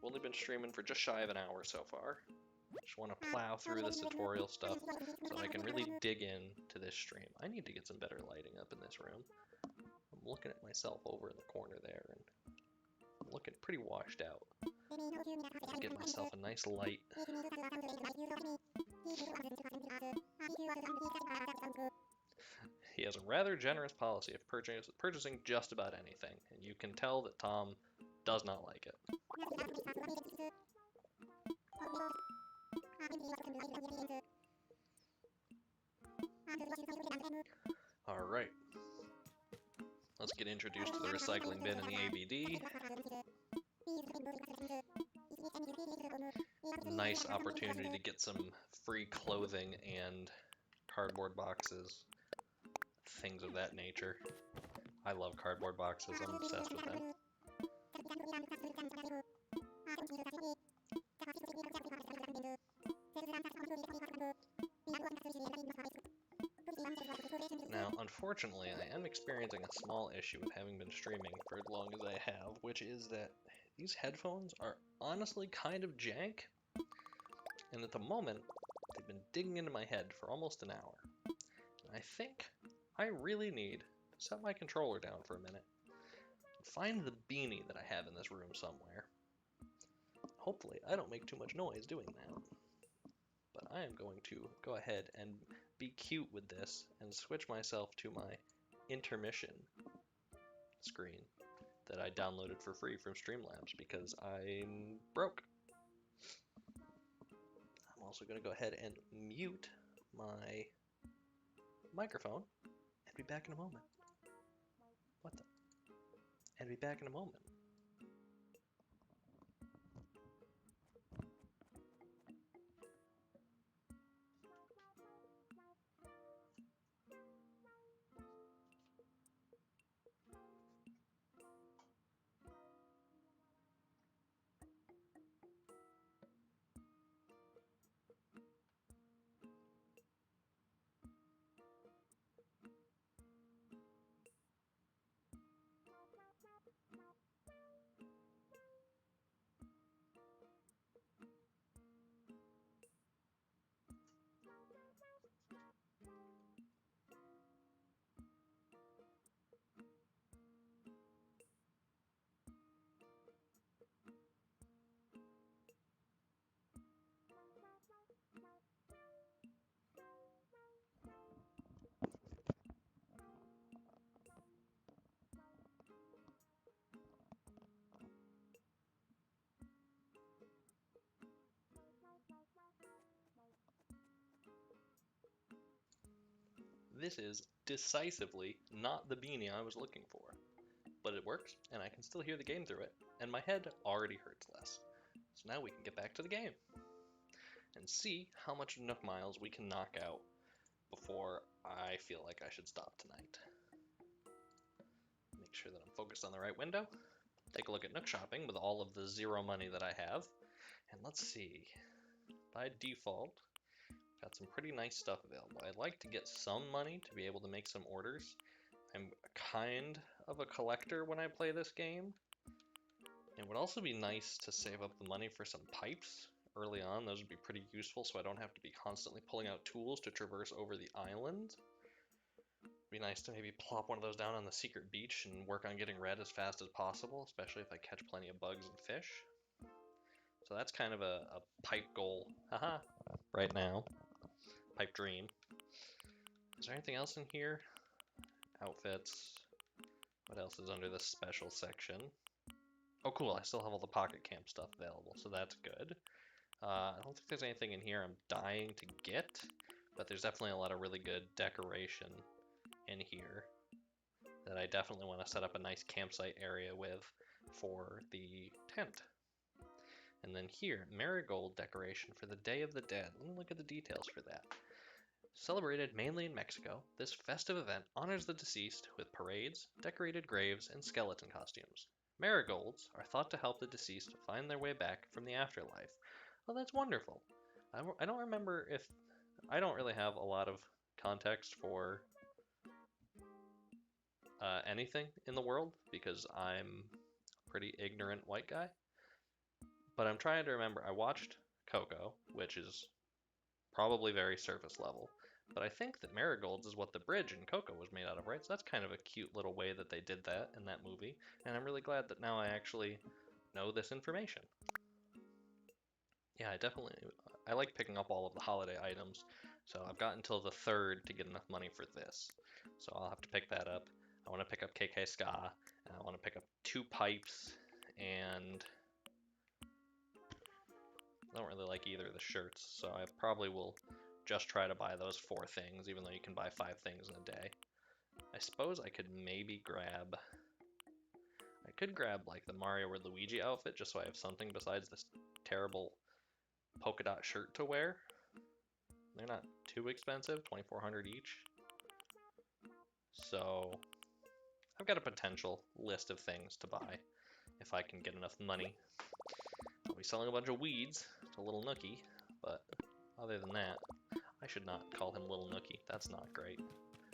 Only been streaming for just shy of an hour so far. Just want to plow through this tutorial stuff so I can really dig in to this stream. I need to get some better lighting up in this room. I'm looking at myself over in the corner there, and I'm looking pretty washed out. I'll give myself a nice light. He has a rather generous policy of purchasing just about anything, and you can tell that Tom does not like it. Alright. Let's get introduced to the recycling bin and the ABD. Nice opportunity to get some free clothing and cardboard boxes. Things of that nature. I love cardboard boxes. I'm obsessed with them. Now, unfortunately, I am experiencing a small issue with having been streaming for as long as I have, which is that these headphones are honestly kind of jank, and at the moment, they've been digging into my head for almost an hour. And I think I really need to set my controller down for a minute and find the beanie that I have in this room somewhere. Hopefully, I don't make too much noise doing that. But I am going to go ahead and be cute with this and switch myself to my intermission screen that I downloaded for free from Streamlabs because I'm broke. I'm also going to go ahead and mute my microphone and be back in a moment. What the? And be back in a moment. This is decisively not the beanie I was looking for, but it works, and I can still hear the game through it, and my head already hurts less. So now we can get back to the game, and see how much Nook miles we can knock out before I feel like I should stop tonight. Make sure that I'm focused on the right window, take a look at Nook shopping with all of the 0 money that I have, and let's see, by default, got some pretty nice stuff available. I'd like to get some money to be able to make some orders. I'm kind of a collector when I play this game. It would also be nice to save up the money for some pipes early on. Those would be pretty useful so I don't have to be constantly pulling out tools to traverse over the island. Be nice to maybe plop one of those down on the secret beach and work on getting red as fast as possible, especially if I catch plenty of bugs and fish. So that's kind of a pipe goal, haha, right now. Pipe dream. Is there anything else in here? Outfits. What else is under the special section? Oh, cool, I still have all the pocket camp stuff available, so that's good. I don't think there's anything in here I'm dying to get, but there's definitely a lot of really good decoration in here that I definitely want to set up a nice campsite area with for the tent. And then here, marigold decoration for the Day of the Dead. Let me look at the details for that. Celebrated mainly in Mexico, this festive event honors the deceased with parades, decorated graves, and skeleton costumes. Marigolds are thought to help the deceased find their way back from the afterlife. Oh, that's wonderful. I don't remember if... I don't really have a lot of context for anything in the world because I'm a pretty ignorant white guy. But I'm trying to remember. I watched Coco, which is probably very surface level. But I think that marigolds is what the bridge in Coco was made out of, right? So that's kind of a cute little way that they did that in that movie. And I'm really glad that now I actually know this information. Yeah, I like picking up all of the holiday items. So I've got until the 3rd to get enough money for this. So I'll have to pick that up. I want to pick up KK Ska, and I want to pick up 2 pipes, and I don't really like either of the shirts, so I probably will just try to buy those 4 things, even though you can buy 5 things in a day. I suppose I could maybe grab... I could grab, like, the Mario or Luigi outfit, just so I have something besides this terrible polka dot shirt to wear. They're not too expensive, $2,400 each. So, I've got a potential list of things to buy, if I can get enough money. I'll be selling a bunch of weeds to Little Nookie, but other than that, I should not call him Little Nookie. That's not great.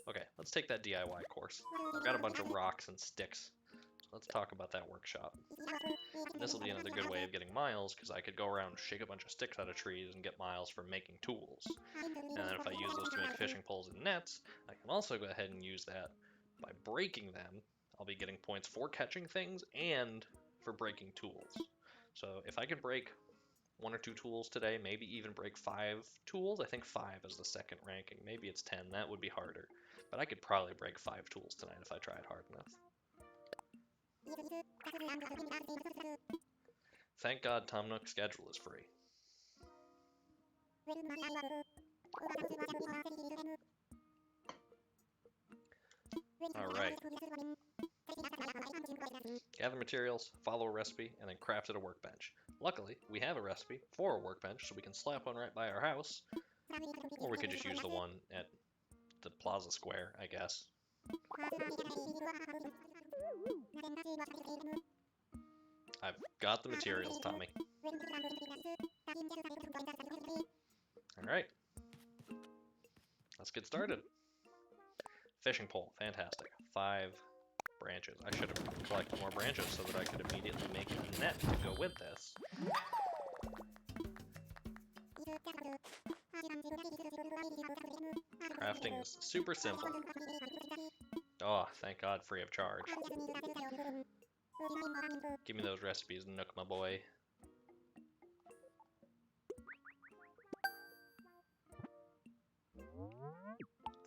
Okay, let's take that DIY course. I've got a bunch of rocks and sticks, so let's talk about that workshop. And this will be another good way of getting miles, because I could go around and shake a bunch of sticks out of trees and get miles for making tools. And then if I use those to make fishing poles and nets, I can also go ahead and use that by breaking them. I'll be getting points for catching things and for breaking tools. So if I could break 1 or 2 tools today, maybe even break 5 tools. I think 5 is the second ranking. Maybe it's 10. That would be harder. But I could probably break 5 tools tonight if I tried hard enough. Thank God Tom Nook's schedule is free. Alright. Gather materials, follow a recipe, and then craft at a workbench. Luckily, we have a recipe for a workbench, so we can slap one right by our house. Or we could just use the one at the Plaza Square, I guess. I've got the materials, Tommy. Alright. Let's get started. Fishing pole, fantastic. 5 branches. I should have collected more branches so that I could immediately make a net to go with this. Crafting is super simple. Oh, thank God, free of charge. Give me those recipes, Nook, my boy.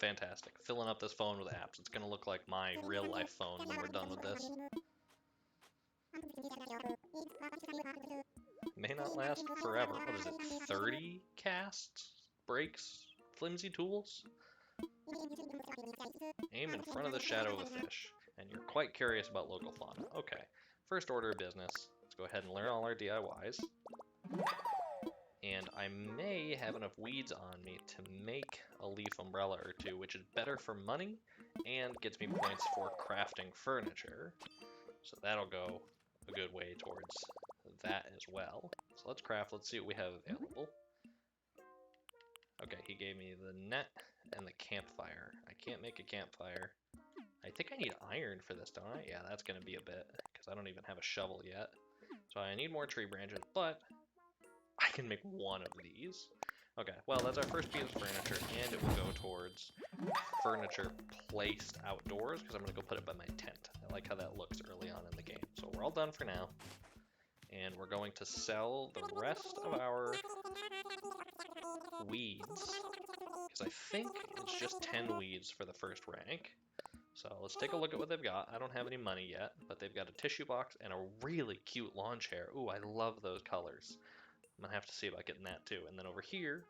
Fantastic. Filling up this phone with apps. It's going to look like my real-life phone when we're done with this. May not last forever. What is it? 30 casts? Breaks? Flimsy tools? Aim in front of the shadow of a fish. And you're quite curious about local fauna. Okay. First order of business. Let's go ahead and learn all our DIYs. And I may have enough weeds on me to make a leaf umbrella or 2, which is better for money and gets me points for crafting furniture. So that'll go a good way towards that as well. So let's craft, let's see what we have available. Okay, he gave me the net and the campfire. I can't make a campfire. I think I need iron for this, don't I? Yeah, that's going to be a bit, because I don't even have a shovel yet. So I need more tree branches, but I can make 1 of these. Okay, well, that's our first piece of furniture, and it will go towards furniture placed outdoors because I'm going to go put it by my tent. I like how that looks early on in the game. So we're all done for now. And we're going to sell the rest of our weeds, because I think it's just 10 weeds for the first rank. So let's take a look at what they've got. I don't have any money yet, but they've got a tissue box and a really cute lawn chair. Ooh, I love those colors. I'm gonna have to see about getting that too. And then over here,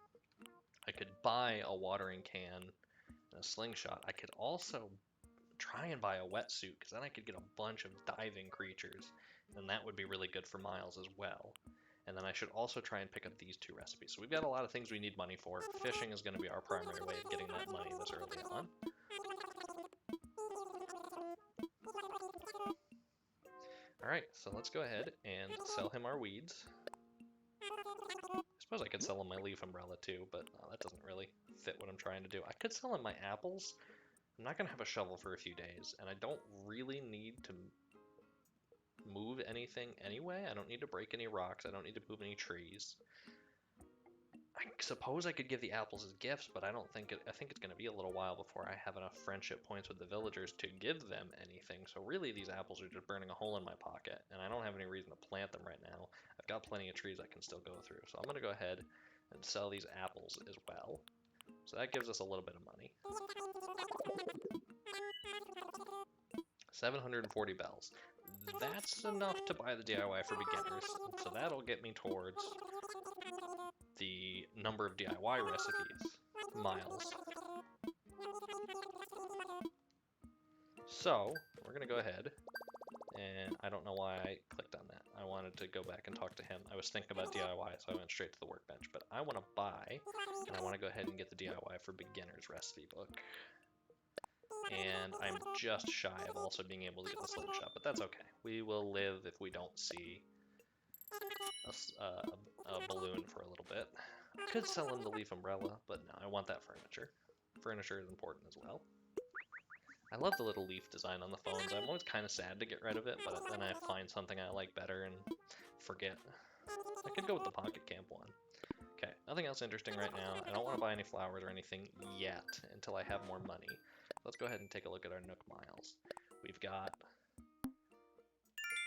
I could buy a watering can and a slingshot. I could also try and buy a wetsuit, because then I could get a bunch of diving creatures, and that would be really good for Miles as well. And then I should also try and pick up these 2 recipes. So we've got a lot of things we need money for. Fishing is going to be our primary way of getting that money this early on. Alright, so let's go ahead and sell him our weeds. I suppose I could sell him my leaf umbrella too, but that doesn't really fit what I'm trying to do. I could sell him my apples. I'm not going to have a shovel for a few days, and I don't really need to move anything anyway. I don't need to break any rocks. I don't need to move any trees. I suppose I could give the apples as gifts, but I think it's going to be a little while before I have enough friendship points with the villagers to give them anything. So really, these apples are just burning a hole in my pocket, and I don't have any reason to plant them right now. I've got plenty of trees I can still go through, so I'm going to go ahead and sell these apples as well. So that gives us a little bit of money. 740 bells. That's enough to buy the DIY for beginners, so that'll get me towards the number of DIY recipes, Miles. So, we're going to go ahead, and I don't know why I clicked on that. I wanted to go back and talk to him. I was thinking about DIY, so I went straight to the workbench, but I want to buy, and I want to go ahead and get the DIY for beginners recipe book. And I'm just shy of also being able to get the slingshot, but that's okay. We will live if we don't see a balloon for a little bit. I could sell him the leaf umbrella, but no, I want that furniture. Furniture is important as well. I love the little leaf design on the phones. I'm always kind of sad to get rid of it, but then I find something I like better and forget. I could go with the pocket camp one. Okay, nothing else interesting right now. I don't want to buy any flowers or anything yet until I have more money. Let's go ahead and take a look at our Nook Miles. We've got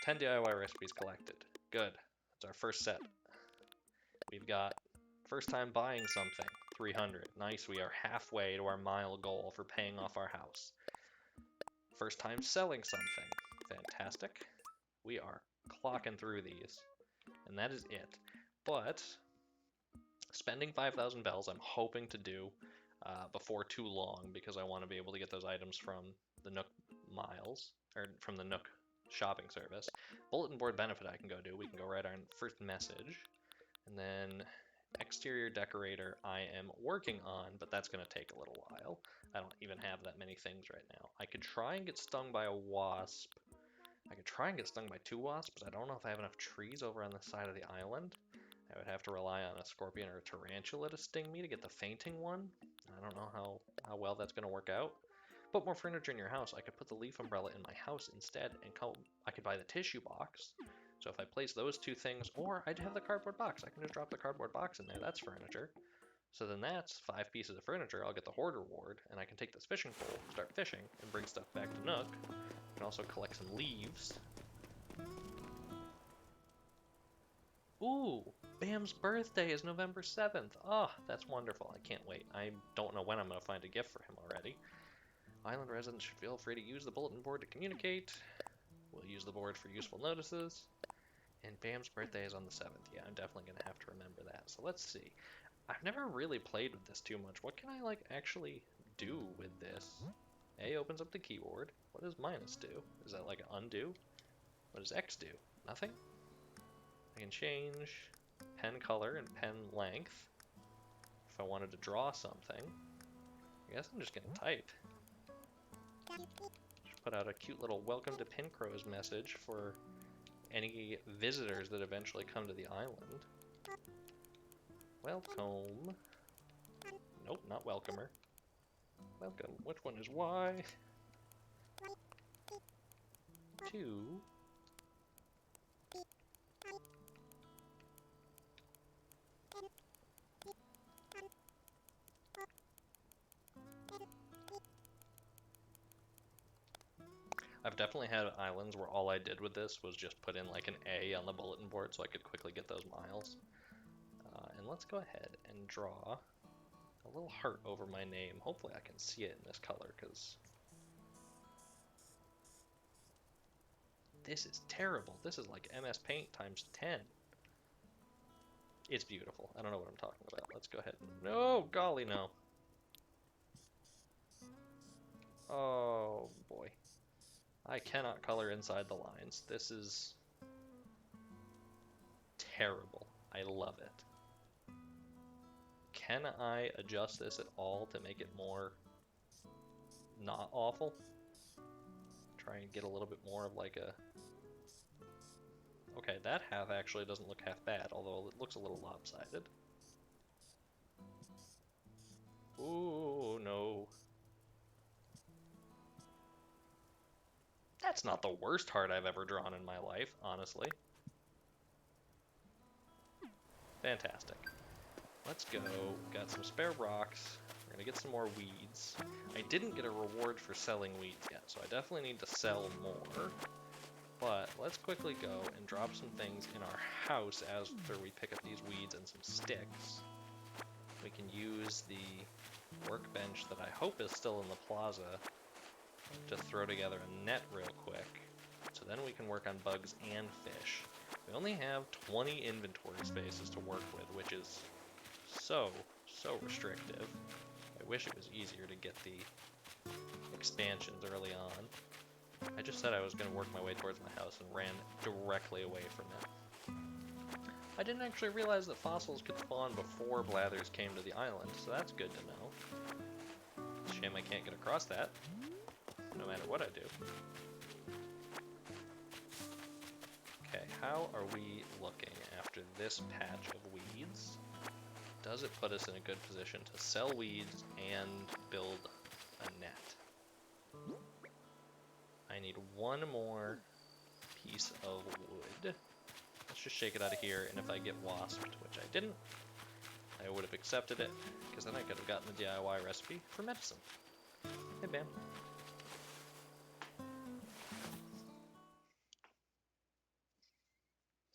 10 DIY recipes collected. Good. That's our first set. We've got first time buying something. 300. Nice. We are halfway to our mile goal for paying off our house. First time selling something. Fantastic. We are clocking through these. And that is it. But spending 5,000 bells I'm hoping to do before too long, because I want to be able to get those items from the Nook Miles, or from the Nook shopping service. Bulletin board benefit I can go do. We can go write our first message. And then exterior decorator I am working on, but that's going to take a little while. I don't even have that many things right now. I could try and get stung by a wasp. I could try and get stung by 2 wasps, but I don't know if I have enough trees over on the side of the island. I would have to rely on a scorpion or a tarantula to sting me to get the fainting one. I don't know how well that's going to work out. Put more furniture in your house. I could put the leaf umbrella in my house instead, and I could buy the tissue box. So if I place those 2 things, or I'd have the cardboard box. I can just drop the cardboard box in there. That's furniture. So then that's 5 pieces of furniture. I'll get the Hoard reward, and I can take this fishing pole, start fishing, and bring stuff back to Nook. I can also collect some leaves. Ooh, Bam's birthday is November 7th. Oh, that's wonderful. I can't wait. I don't know when I'm going to find a gift for him already. Island residents should feel free to use the bulletin board to communicate. We'll use the board for useful notices. And Bam's birthday is on the 7th. Yeah, I'm definitely going to have to remember that. So let's see. I've never really played with this too much. What can I, actually do with this? A opens up the keyboard. What does minus do? Is that like an undo? What does X do? Nothing? I can change pen color and pen length. If I wanted to draw something, I guess I'm just going to type. Just put out a cute little welcome to Pincrose message for any visitors that eventually come to the island. Welcome. Nope, not welcomer. Welcome. Which one is Y? 2. I've definitely had islands where all I did with this was just put in like an A on the bulletin board so I could quickly get those miles. And let's go ahead and draw a little heart over my name. Hopefully I can see it in this color, because this is terrible. This is like MS Paint times 10. It's beautiful. I don't know what I'm talking about. Let's go ahead and... No! Golly, no. Oh, boy. I cannot color inside the lines. This is terrible. I love it. Can I adjust this at all to make it more not awful? Try and get a little bit more of like a... Okay, that half actually doesn't look half bad, although it looks a little lopsided. Ooh, no. That's not the worst heart I've ever drawn in my life, honestly. Fantastic. Let's go. Got some spare rocks. We're gonna get some more weeds. I didn't get a reward for selling weeds yet, so I definitely need to sell more. But let's quickly go and drop some things in our house after we pick up these weeds and some sticks. We can use the workbench that I hope is still in the plaza to throw together a net real quick. So then we can work on bugs and fish. We only have 20 inventory spaces to work with, which is so restrictive. I wish it was easier to get the expansions early on. I just said I was going to work my way towards my house and ran directly away from it. I didn't actually realize that fossils could spawn before blathers came to the island, so that's good to know. Shame I can't get across that, no matter what I do. Okay, how are we looking after this patch of weeds? Does it put us in a good position to sell weeds and build a net? I need one more piece of wood. Let's just shake it out of here, and if I get wasped, which I didn't, I would have accepted it, because then I could have gotten the DIY recipe for medicine. Hey, Bam.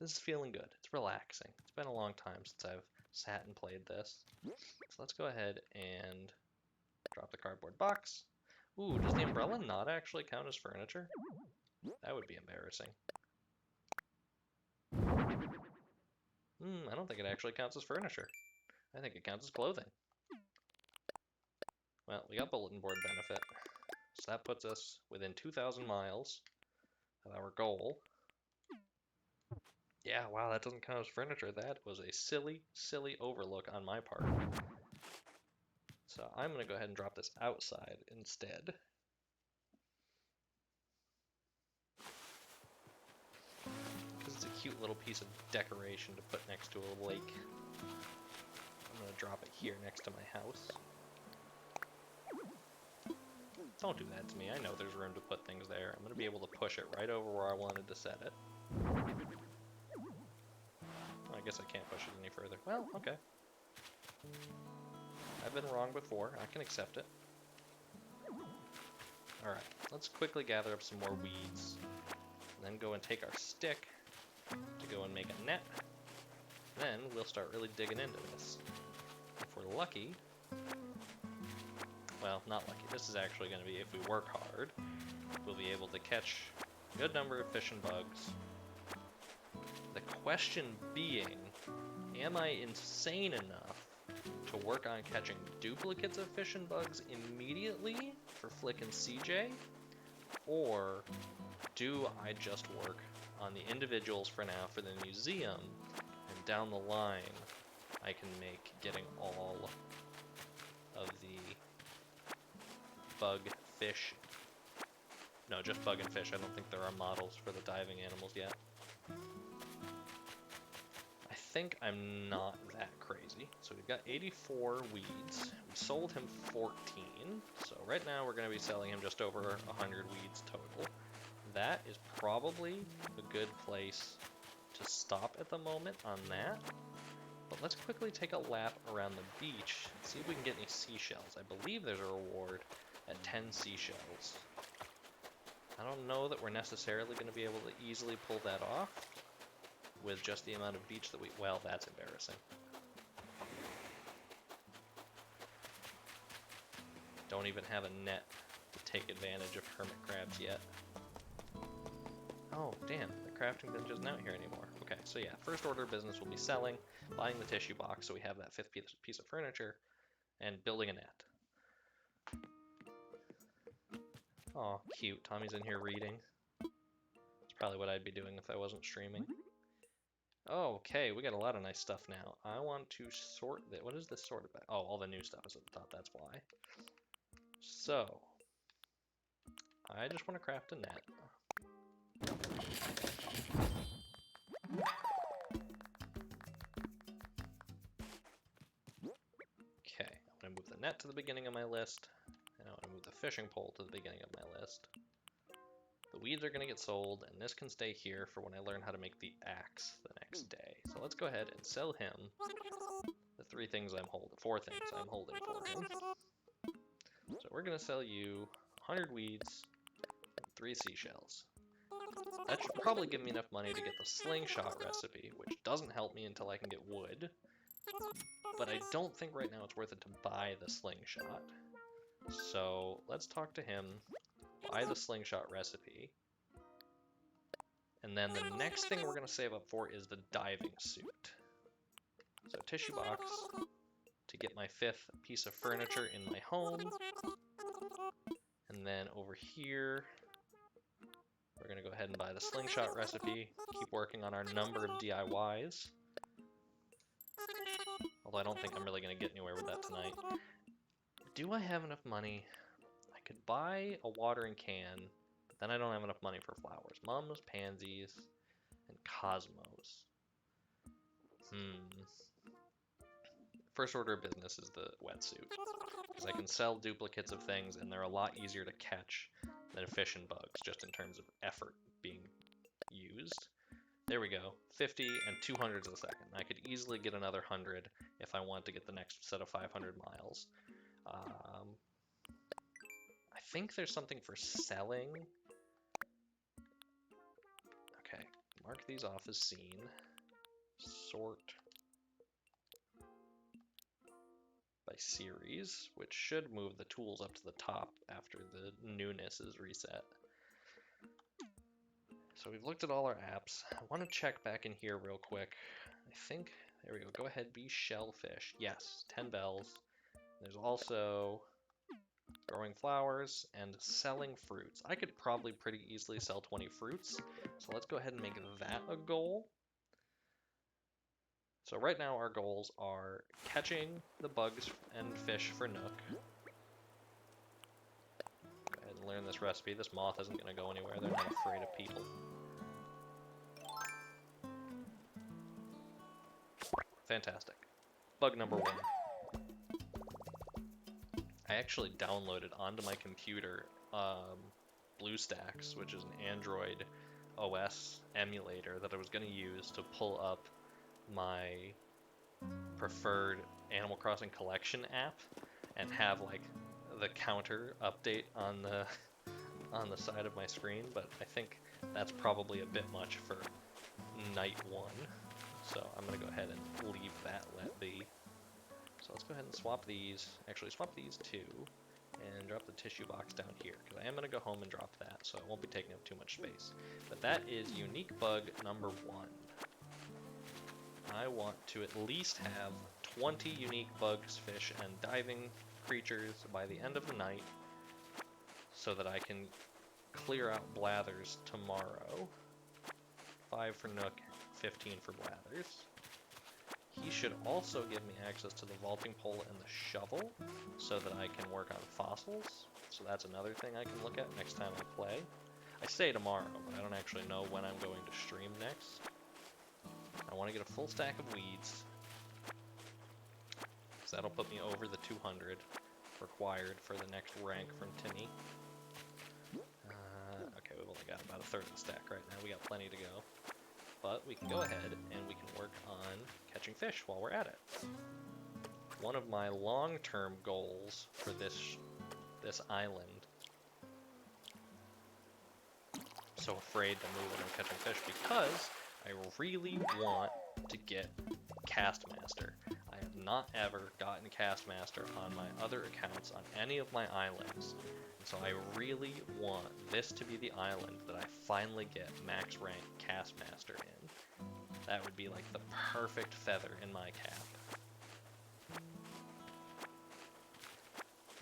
This is feeling good. It's relaxing. It's been a long time since I've sat and played this. So let's go ahead and drop the cardboard box. Ooh, does the umbrella not actually count as furniture? That would be embarrassing. I don't think it actually counts as furniture. I think it counts as clothing. Well, we got bulletin board benefit. So that puts us within 2,000 miles of our goal. Yeah, wow, that doesn't count as furniture. That was a silly overlook on my part. So I'm going to go ahead and drop this outside instead. Because it's a cute little piece of decoration to put next to a lake. I'm going to drop it here next to my house. Don't do that to me. I know there's room to put things there. I'm going to be able to push it right over where I wanted to set it. I guess I can't push it any further. Well, okay. I've been wrong before. I can accept it. Alright, let's quickly gather up some more weeds. And then go and take our stick to go and make a net. Then we'll start really digging into this. If we're lucky... Well, not lucky. This is actually going to be, if we work hard, we'll be able to catch a good number of fish and bugs. The question being, am I insane enough to work on catching duplicates of fish and bugs immediately for Flick and CJ? Or do I just work on the individuals for now for the museum, and down the line I can make getting all of the bug, fish, no, just bug and fish. I don't think there are models for the diving animals yet. I think I'm not that crazy. So we've got 84 weeds. We sold him 14. So right now we're going to be selling him just over 100 weeds total. That is probably a good place to stop at the moment on that. But let's quickly take a lap around the beach and see if we can get any seashells. I believe there's a reward at 10 seashells. I don't know that we're necessarily going to be able to easily pull that off with just the amount of beach that we... Well, that's embarrassing. Don't even have a net to take advantage of hermit crabs yet. Oh, damn, the crafting bench isn't out here anymore. Okay, so yeah, first order of business will be selling, buying the tissue box so we have that fifth piece of furniture, and building a net. Oh, cute. Tommy's in here reading. That's probably what I'd be doing if I wasn't streaming. Okay, we got a lot of nice stuff now. I want to sort this. What is this sorted by? Oh, all the new stuff is at the top, that's why. So, I just want to craft a net. Okay, I'm going to move the net to the beginning of my list, and I'm going to move the fishing pole to the beginning of my list. The weeds are going to get sold, and this can stay here for when I learn how to make the axe the next day. So let's go ahead and sell him the four things I'm holding for him. So we're going to sell you 100 weeds and 3 seashells. That should probably give me enough money to get the slingshot recipe, which doesn't help me until I can get wood. But I don't think right now it's worth it to buy the slingshot. So let's talk to him, buy the slingshot recipe. And then the next thing we're going to save up for is the diving suit. So tissue box to get my 5th piece of furniture in my home. And then over here, we're going to go ahead and buy the slingshot recipe, keep working on our number of DIYs. Although I don't think I'm really going to get anywhere with that tonight. Do I have enough money? I could buy a watering can, but then I don't have enough money for flowers. Mums, pansies, and cosmos. First order of business is the wetsuit, because I can sell duplicates of things, and they're a lot easier to catch than fish and bugs, just in terms of effort being used. There we go, 50 and 200s a second. I could easily get another 100 if I want to get the next set of 500 miles. I think there's something for selling. Okay, mark these off as seen. Sort by series, which should move the tools up to the top after the newness is reset. So we've looked at all our apps. I want to check back in here real quick. I think, there we go, go ahead, be shellfish. Yes, 10 bells. There's also growing flowers and selling fruits. I could probably pretty easily sell 20 fruits, so let's go ahead and make that a goal. So right now our goals are catching the bugs and fish for Nook. Go ahead and learn this recipe. This moth isn't going to go anywhere. They're not afraid of people. Fantastic. Bug number 1. I actually downloaded onto my computer BlueStacks, which is an Android OS emulator that I was going to use to pull up my preferred Animal Crossing collection app and have like the counter update on the side of my screen, but I think that's probably a bit much for night 1, so I'm gonna go ahead and leave that let be. So let's go ahead and swap these, actually swap these 2 and drop the tissue box down here, because I am going to go home and drop that, so it won't be taking up too much space. But that is unique bug number 1. I want to at least have 20 unique bugs, fish, and diving creatures by the end of the night, so that I can clear out Blathers tomorrow. 5 for Nook, 15 for Blathers. He should also give me access to the vaulting pole and the shovel, so that I can work on fossils. So that's another thing I can look at next time I play. I say tomorrow, but I don't actually know when I'm going to stream next. I want to get a full stack of weeds, because that'll put me over the 200 required for the next rank from Timmy. Okay, we've only got about a third of the stack right now. We got plenty to go. But we can go ahead and we can work on catching fish while we're at it. One of my long-term goals for this island so afraid to move when I'm catching fish because I really want to get Castmaster. I have not ever gotten Castmaster on my other accounts on any of my islands. And so I really want this to be the island that I finally get max rank Castmaster in. That would be like the perfect feather in my cap.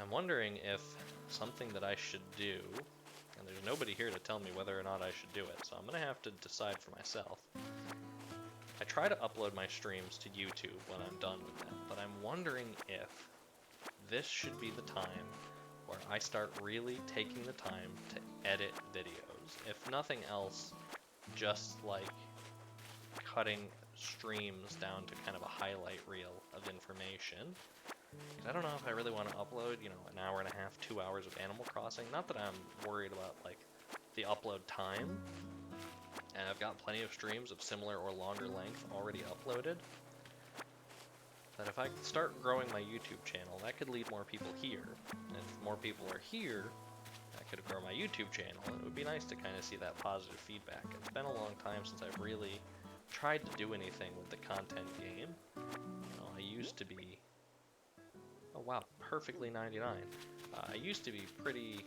I'm wondering if something that I should do, and there's nobody here to tell me whether or not I should do it, so I'm going to have to decide for myself. I try to upload my streams to YouTube when I'm done with them, but I'm wondering if this should be the time where I start really taking the time to edit videos. If nothing else, just like cutting streams down to kind of a highlight reel of information. I don't know if I really want to upload, you know, an hour and a half, 2 hours of Animal Crossing. Not that I'm worried about, like, the upload time. And I've got plenty of streams of similar or longer length already uploaded. But if I start growing my YouTube channel, that could lead more people here. And if more people are here, that could grow my YouTube channel. And it would be nice to kind of see that positive feedback. It's been a long time since I've really tried to do anything with the content game. You know, I used to be... Oh wow, perfectly 99. I used to be pretty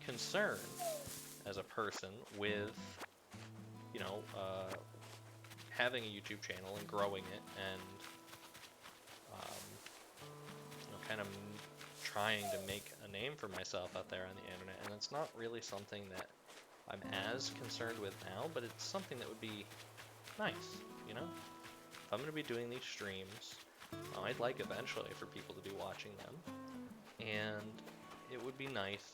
concerned as a person with, you know, having a YouTube channel and growing it and, you know, kind of trying to make a name for myself out there on the internet. And it's not really something that I'm as concerned with now, but it's something that would be nice, you know? If I'm going to be doing these streams, I'd like eventually for people to be watching them, and it would be nice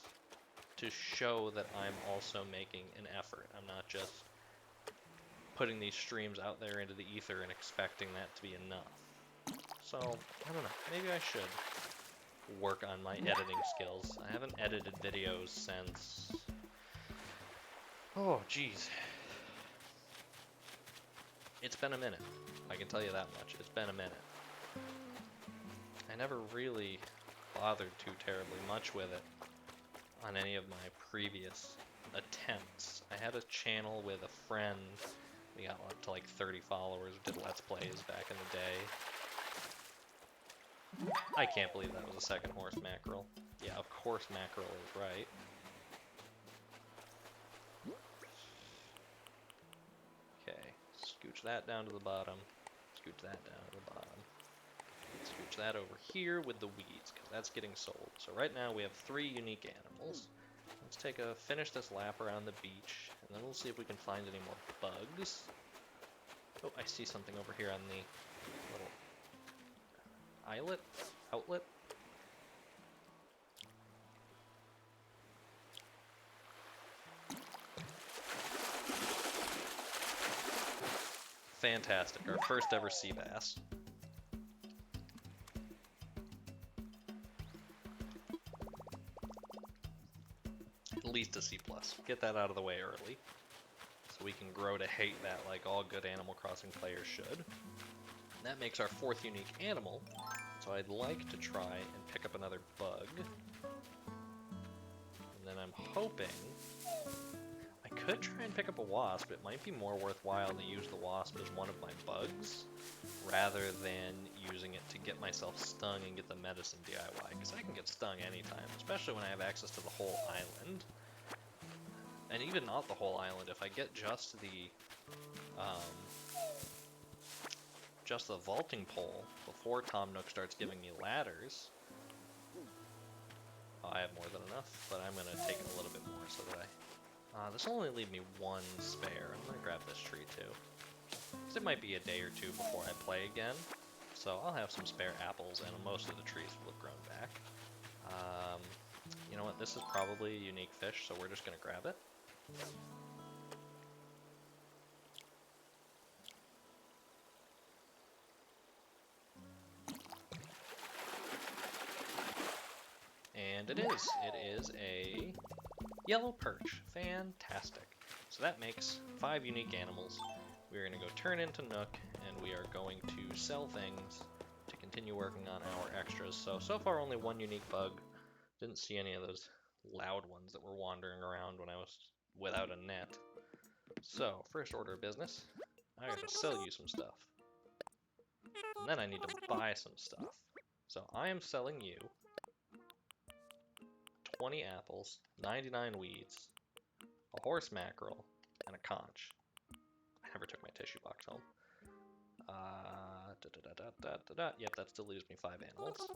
to show that I'm also making an effort. I'm not just putting these streams out there into the ether and expecting that to be enough. So, I don't know, maybe I should work on my editing skills. I haven't edited videos since... Oh, geez. It's been a minute. I can tell you that much. It's been a minute. I never really bothered too terribly much with it on any of my previous attempts. I had a channel with a friend. We got up to like 30 followers, did Let's Plays back in the day. I can't believe that was a second horse mackerel. Yeah, of course mackerel is right. Okay, scooch that down to the bottom. Scooch that down to the bottom. Scooch that over here with the weeds, because that's getting sold. So right now we have 3 unique animals. Let's finish this lap around the beach, and then we'll see if we can find any more bugs. Oh, I see something over here on the little outlet. Fantastic, our first ever sea bass. At least a C+. Get that out of the way early, so we can grow to hate that like all good Animal Crossing players should. And that makes our 4th unique animal, so I'd like to try and pick up another bug. And then I'm hoping... I could try and pick up a wasp. It might be more worthwhile to use the wasp as one of my bugs, rather than using it to get myself stung and get the medicine DIY, because I can get stung anytime, especially when I have access to the whole island. And even not the whole island, if I get just the vaulting pole before Tom Nook starts giving me ladders. Oh, I have more than enough, but I'm gonna take a little bit more so that this will only leave me 1 spare. I'm gonna grab this tree too, because it might be a day or 2 before I play again. So I'll have some spare apples, and most of the trees will have grown back. You know what? This is probably a unique fish, so we're just gonna grab it. And it is a yellow perch. Fantastic. So that makes 5 unique animals. We're going to go turn into Nook, and we are going to sell things to continue working on our extras. So far only 1 unique bug. Didn't see any of those loud ones that were wandering around when I was without a net. So, first order of business, I gotta sell you some stuff. And then I need to buy some stuff. So I am selling you 20 apples, 99 weeds, a horse mackerel, and a conch. I never took my tissue box home. Yep, that still leaves me 5 animals.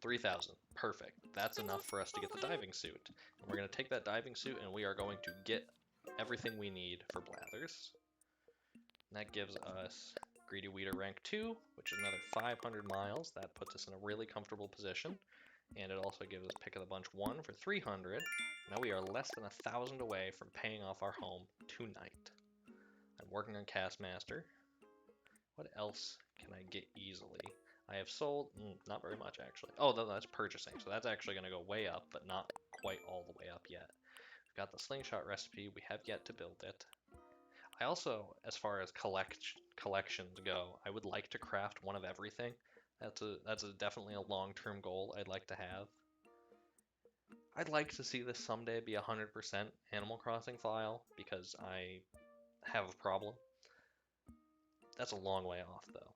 3,000. Perfect. That's enough for us to get the diving suit. And we're going to take that diving suit and we are going to get everything we need for Blathers. And that gives us Greedy Weeder rank 2, which is another 500 miles. That puts us in a really comfortable position. And it also gives us Pick of the Bunch 1 for 300. Now we are less than 1,000 away from paying off our home tonight. I'm working on Castmaster. What else can I get easily? I have sold, not very much actually. Oh, no, that's purchasing, so that's actually going to go way up, but not quite all the way up yet. We've got the slingshot recipe, we have yet to build it. I also, as far as collections go, I would like to craft one of everything. That's definitely a long-term goal I'd like to have. I'd like to see this someday be 100% Animal Crossing file, because I have a problem. That's a long way off, though.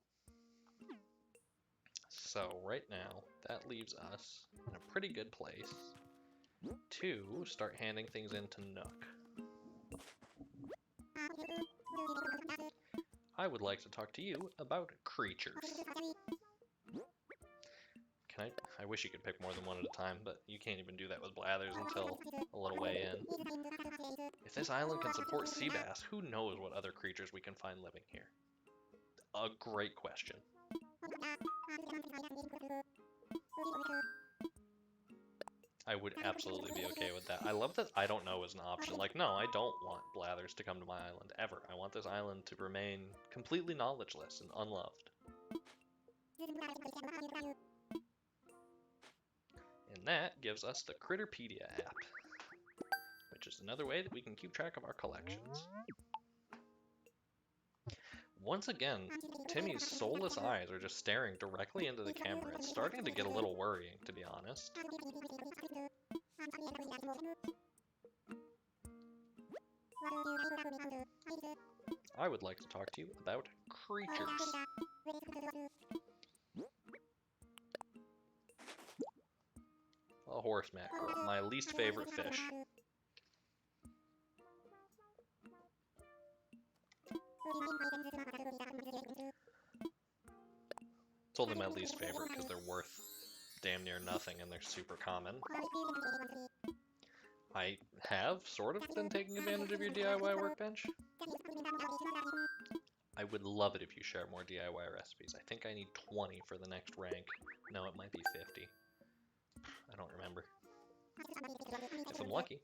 So right now, that leaves us in a pretty good place to start handing things into Nook. I would like to talk to you about creatures. I wish you could pick more than one at a time, but you can't even do that with Blathers until a little way in. If this island can support sea bass, who knows what other creatures we can find living here? A great question. I would absolutely be okay with that. I love that I don't know is an option. Like, no, I don't want Blathers to come to my island, ever. I want this island to remain completely knowledgeless and unloved. And that gives us the Critterpedia app, which is another way that we can keep track of our collections. Once again, Timmy's soulless eyes are just staring directly into the camera. It's starting to get a little worrying, to be honest. I would like to talk to you about creatures. A horse mackerel, my least favorite fish. It's only my least favorite because they're worth damn near nothing and they're super common. I have sort of been taking advantage of your DIY workbench. I would love it if you share more DIY recipes. I think I need 20 for the next rank. No, it might be 50. I don't remember. If I'm lucky.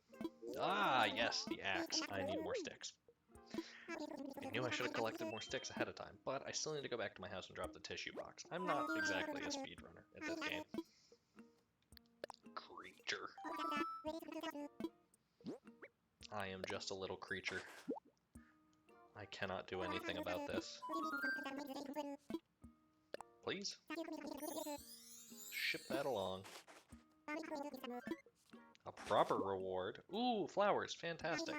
Ah, yes, the axe. I need more sticks. I knew I should have collected more sticks ahead of time, but I still need to go back to my house and drop the tissue box. I'm not exactly a speedrunner at this game. Creature. I am just a little creature. I cannot do anything about this. Please? Ship that along. A proper reward. Ooh, flowers. Fantastic.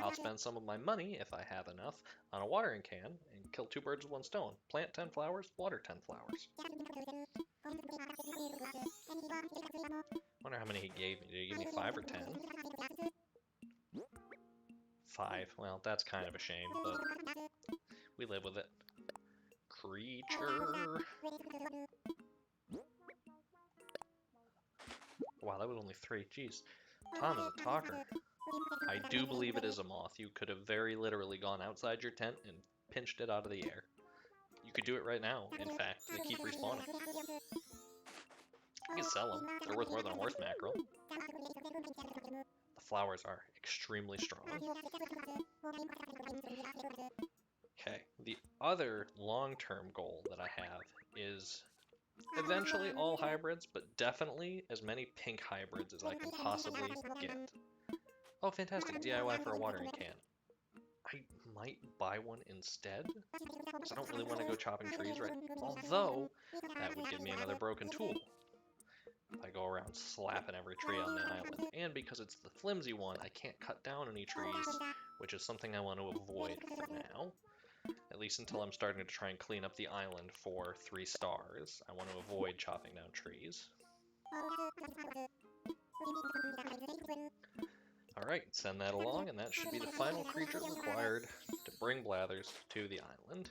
I'll spend some of my money, if I have enough, on a watering can and kill 2 birds with 1 stone. Plant 10 flowers, water 10 flowers. Wonder how many he gave me. Did he give me 5 or 10? 5. Well, that's kind of a shame, but we live with it. Creature. Wow, that was only 3. Jeez. Tom is a talker. I do believe it is a moth. You could have very literally gone outside your tent and pinched it out of the air. You could do it right now, in fact. They keep respawning. You can sell them. They're worth more than a horse mackerel. The flowers are extremely strong. Okay, the other long-term goal that I have is eventually all hybrids, but definitely as many pink hybrids as I can possibly get. Oh, fantastic. DIY for a watering can. I might buy one instead, because I don't really want to go chopping trees right. Although, that would give me another broken tool. If I go around around slapping every tree on the island. And because it's the flimsy one, I can't cut down any trees, which is something I want to avoid for now. At least until I'm starting to try and clean up the island for 3 stars. I want to avoid chopping down trees. Alright, send that along, and that should be the final creature required to bring Blathers to the island.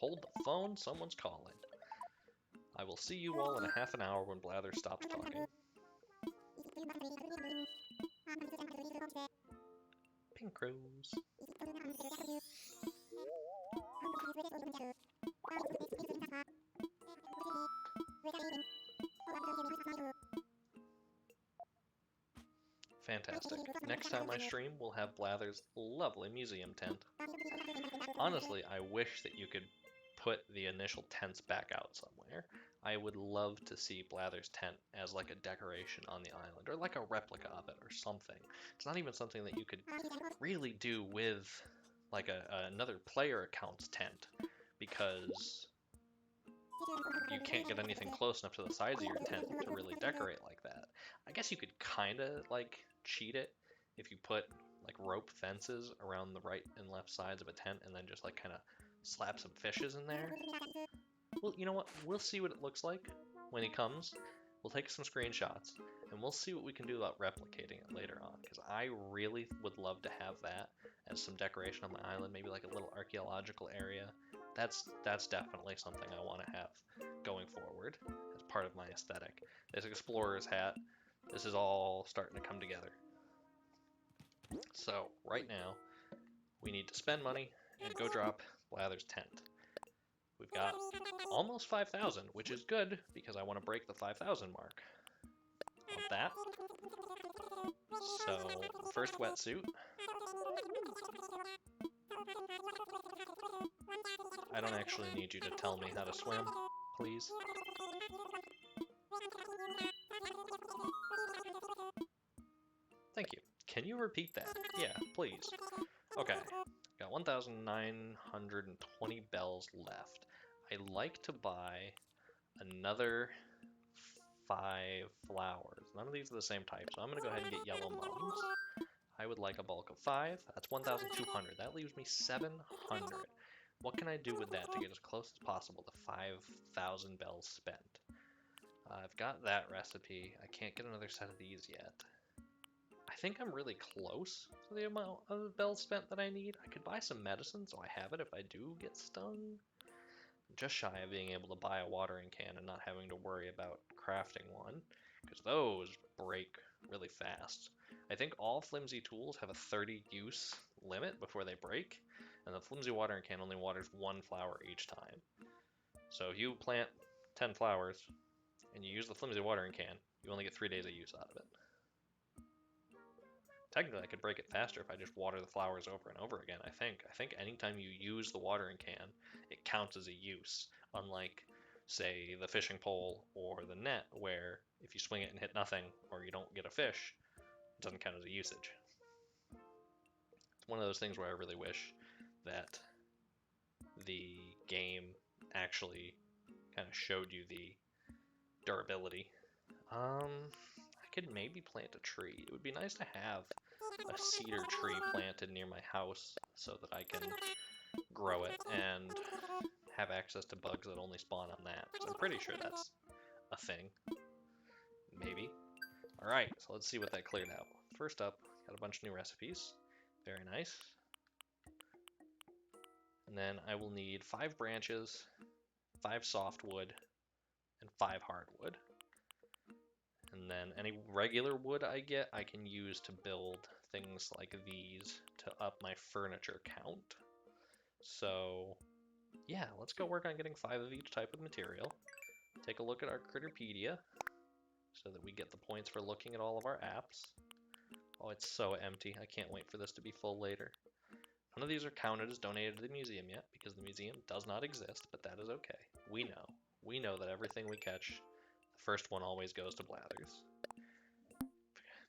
Hold the phone, someone's calling. I will see you all in a half an hour when Blather stops talking. Pincrose. Fantastic. Next time I stream, we'll have Blather's lovely museum tent. Honestly, I wish that you could put the initial tents back out somewhere. I would love to see Blather's tent as like a decoration on the island, or like a replica of it or something. It's not even something that you could really do with like another player account's tent, because you can't get anything close enough to the sides of your tent to really decorate like that. I guess you could kind of like cheat it if you put like rope fences around the right and left sides of a tent and then just like kind of slap some fishes in there. Well, you know what? We'll see what it looks like when he comes. We'll take some screenshots and we'll see what we can do about replicating it later on, because I really would love to have that as some decoration on my island, maybe like a little archaeological area. That's definitely something I want to have going forward as part of my aesthetic. This explorer's hat, this is all starting to come together. So right now, we need to spend money and go drop Blather's tent. We've got almost 5,000, which is good because I want to break the 5,000 mark. Want that. So, first wetsuit. I don't actually need you to tell me how to swim, please. Thank you. Can you repeat that? Yeah, please. Okay, got 1,920 bells left. I like to buy another 5 flowers. None of these are the same type, so I'm going to go ahead and get yellow mums. I would like a bulk of 5. That's 1,200. That leaves me 700. What can I do with that to get as close as possible to 5,000 bells spent? I've got that recipe. I can't get another set of these yet. I think I'm really close to the amount of bells spent that I need. I could buy some medicine so I have it if I do get stung. I'm just shy of being able to buy a watering can and not having to worry about crafting one, because those break really fast. I think all flimsy tools have a 30 use limit before they break, and the flimsy watering can only waters 1 flower each time. So if you plant 10 flowers and you use the flimsy watering can, you only get 3 days of use out of it. Technically, I could break it faster if I just water the flowers over and over again, I think. I think anytime you use the watering can, it counts as a use, unlike, say, the fishing pole or the net, where if you swing it and hit nothing, or you don't get a fish, it doesn't count as a usage. It's one of those things where I really wish that the game actually kind of showed you the durability. I could maybe plant a tree. It would be nice to have a cedar tree planted near my house so that I can grow it and have access to bugs that only spawn on that, because I'm pretty sure that's a thing. Maybe. Alright, so let's see what that cleared out. First up, got a bunch of new recipes. Very nice. And then I will need 5 branches, 5 softwood, and 5 hardwood. And then any regular wood I get, I can use to build things like these to up my furniture count. So, yeah, let's go work on getting 5 of each type of material. Take a look at our Critterpedia so that we get the points for looking at all of our apps. Oh, it's so empty. I can't wait for this to be full later. None of these are counted as donated to the museum yet because the museum does not exist, but that is okay. We know. We know that everything we catch, the first one always goes to Blathers.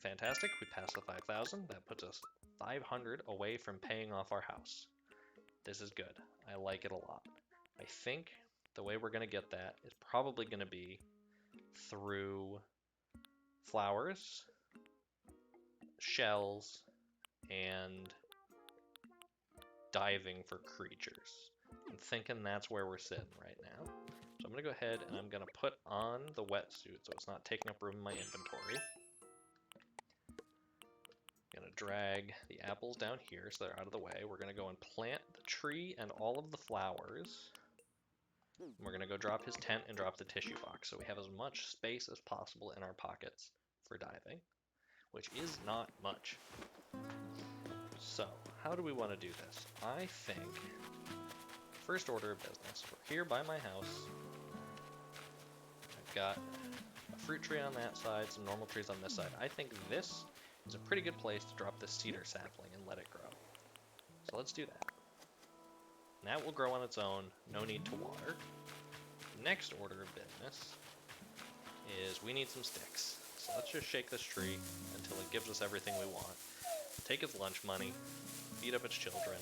Fantastic, we passed the 5,000. That puts us 500 away from paying off our house. This is good. I like it a lot. I think the way we're going to get that is probably going to be through flowers, shells, and diving for creatures. I'm thinking that's where we're sitting right now. So I'm going to go ahead and I'm going to put on the wetsuit so it's not taking up room in my inventory. I'm going to drag the apples down here so they're out of the way. We're going to go and plant the tree and all of the flowers. And we're going to go drop his tent and drop the tissue box so we have as much space as possible in our pockets for diving, which is not much. So, how do we want to do this? I think, first order of business, we're here by my house. I've got a fruit tree on that side, some normal trees on this side. I think this is a pretty good place to drop this cedar sapling and let it grow. So let's do that. And that will grow on its own, no need to water. Next order of business is we need some sticks. So let's just shake this tree until it gives us everything we want. Take its lunch money, feed up its children,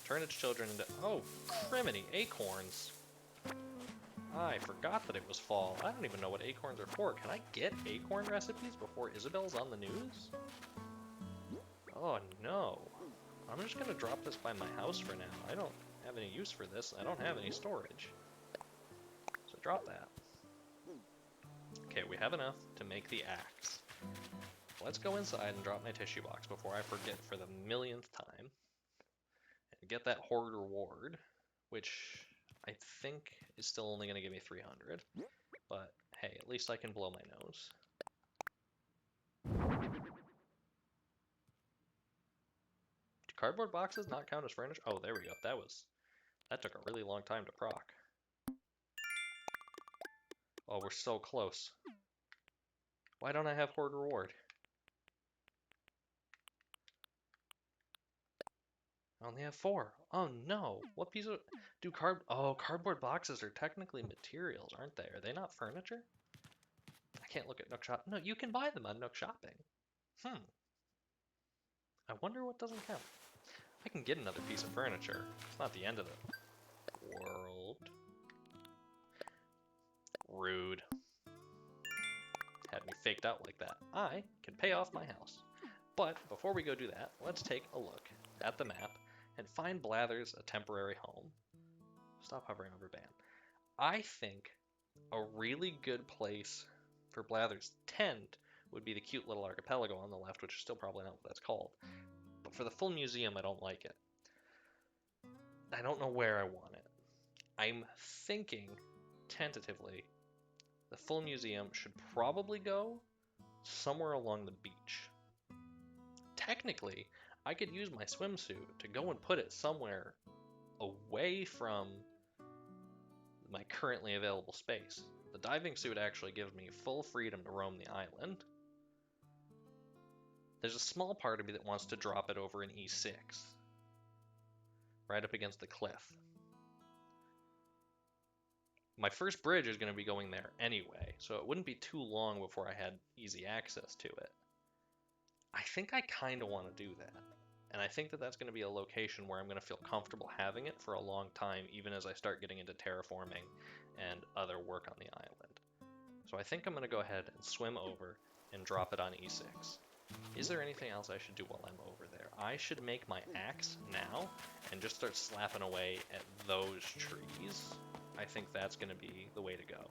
turn its children into, oh, criminy, acorns. I forgot that it was fall. I don't even know what acorns are for. Can I get acorn recipes before Isabel's on the news? Oh no. I'm just gonna drop this by my house for now. I don't have any use for this. I don't have any storage. So drop that. Okay, we have enough to make the axe. Let's go inside and drop my tissue box before I forget for the millionth time. And get that hoard reward, which I think is still only going to give me 300. But hey, at least I can blow my nose. Do cardboard boxes not count as furniture? Oh, there we go. That took a really long time to proc. Oh, we're so close. Why don't I have hoard reward? I only have 4. Oh no! What piece of... cardboard boxes are technically materials, aren't they? Are they not furniture? I can't look at Nook Shop. No, you can buy them on Nook Shopping. I wonder what doesn't count. I can get another piece of furniture. It's not the end of the world. Rude. Had me faked out like that. I can pay off my house. But before we go do that, let's take a look at the map and find Blathers a temporary home. Stop hovering over ban. I think a really good place for Blathers' tent would be the cute little archipelago on the left, which is still probably not what that's called. But for the full museum, I don't like it. I don't know where I want it. I'm thinking, tentatively, the full museum should probably go somewhere along the beach. Technically, I could use my swimsuit to go and put it somewhere away from my currently available space. The diving suit actually gives me full freedom to roam the island. There's a small part of me that wants to drop it over an E6, right up against the cliff. My first bridge is going to be going there anyway, so it wouldn't be too long before I had easy access to it. I think I kind of want to do that. And I think that that's going to be a location where I'm going to feel comfortable having it for a long time, even as I start getting into terraforming and other work on the island. So I think I'm going to go ahead and swim over and drop it on E6. Is there anything else I should do while I'm over there? I should make my axe now and just start slapping away at those trees. I think that's going to be the way to go.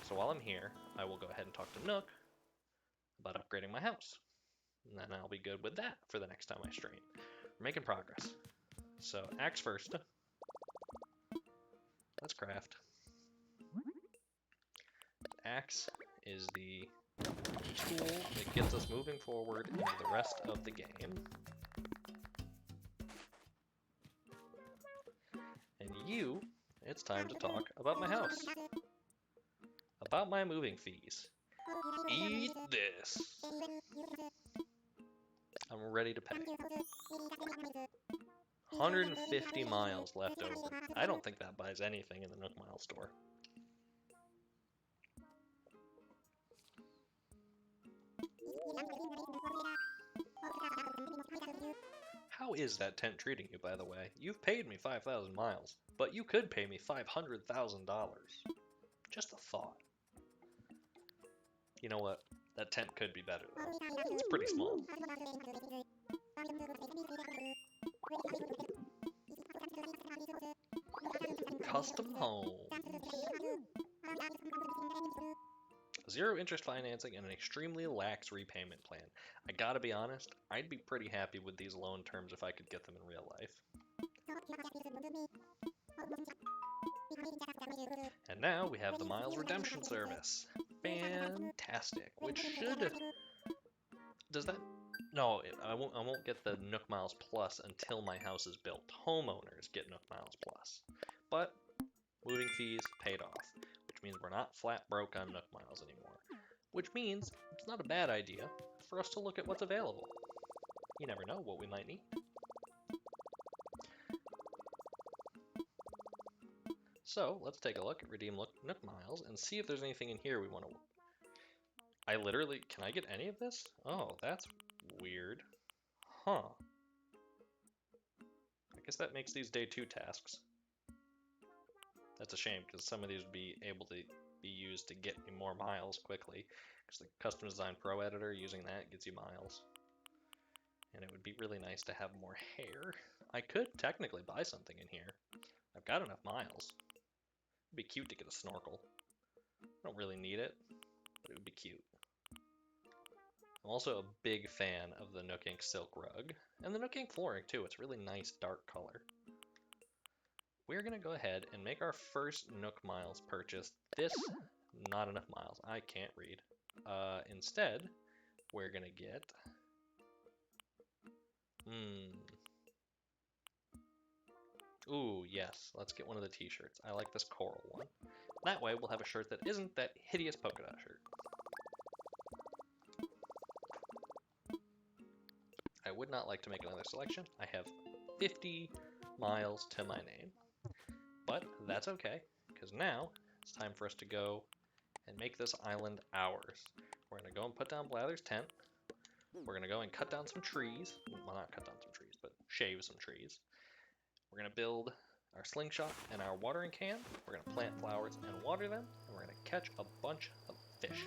So while I'm here, I will go ahead and talk to Nook about upgrading my house. And then I'll be good with that for the next time I stream. We're making progress. So, axe first. Let's craft. Axe is the tool that gets us moving forward in the rest of the game. And you, it's time to talk about my house. About my moving fees. Eat this. I'm ready to pay. 150 miles left over. I don't think that buys anything in the Nook Mile store. How is that tent treating you, by the way? You've paid me 5,000 miles, but you could pay me $500,000. Just a thought. You know what? That tent could be better, though. It's pretty small. Custom homes. Zero interest financing and an extremely lax repayment plan. I gotta be honest, I'd be pretty happy with these loan terms if I could get them in real life. And now we have the Miles Redemption Service. Fantastic. Which should... Does that... No, I won't get the Nook Miles Plus until my house is built. Homeowners get Nook Miles Plus. But moving fees paid off, which means we're not flat broke on Nook Miles anymore. Which means it's not a bad idea for us to look at what's available. You never know what we might need. So let's take a look at Redeem Nook Miles and see if there's anything in here we want to... Can I get any of this? Oh, that's weird. Huh. I guess that makes these day 2 tasks. That's a shame, because some of these would be able to be used to get me more miles quickly. Because the Custom Design Pro Editor, using that gets you miles. And it would be really nice to have more hair. I could technically buy something in here. I've got enough miles. It'd be cute to get a snorkel. I don't really need it, but it would be cute. I'm also a big fan of the Nook Ink Silk Rug. And the Nook Ink Flooring, too. It's a really nice dark color. We're going to go ahead and make our first Nook Miles purchase. This, not enough miles. I can't read. Instead, we're going to get... Ooh, yes. Let's get one of the t-shirts. I like this coral one. That way, we'll have a shirt that isn't that hideous polka dot shirt. I would not like to make another selection. I have 50 miles to my name. But that's okay, because now it's time for us to go and make this island ours. We're going to go and put down Blather's tent. We're going to go and cut down some trees. Well, not cut down some trees, but shave some trees. We're going to build our slingshot and our watering can. We're going to plant flowers and water them. And we're going to catch a bunch of fish.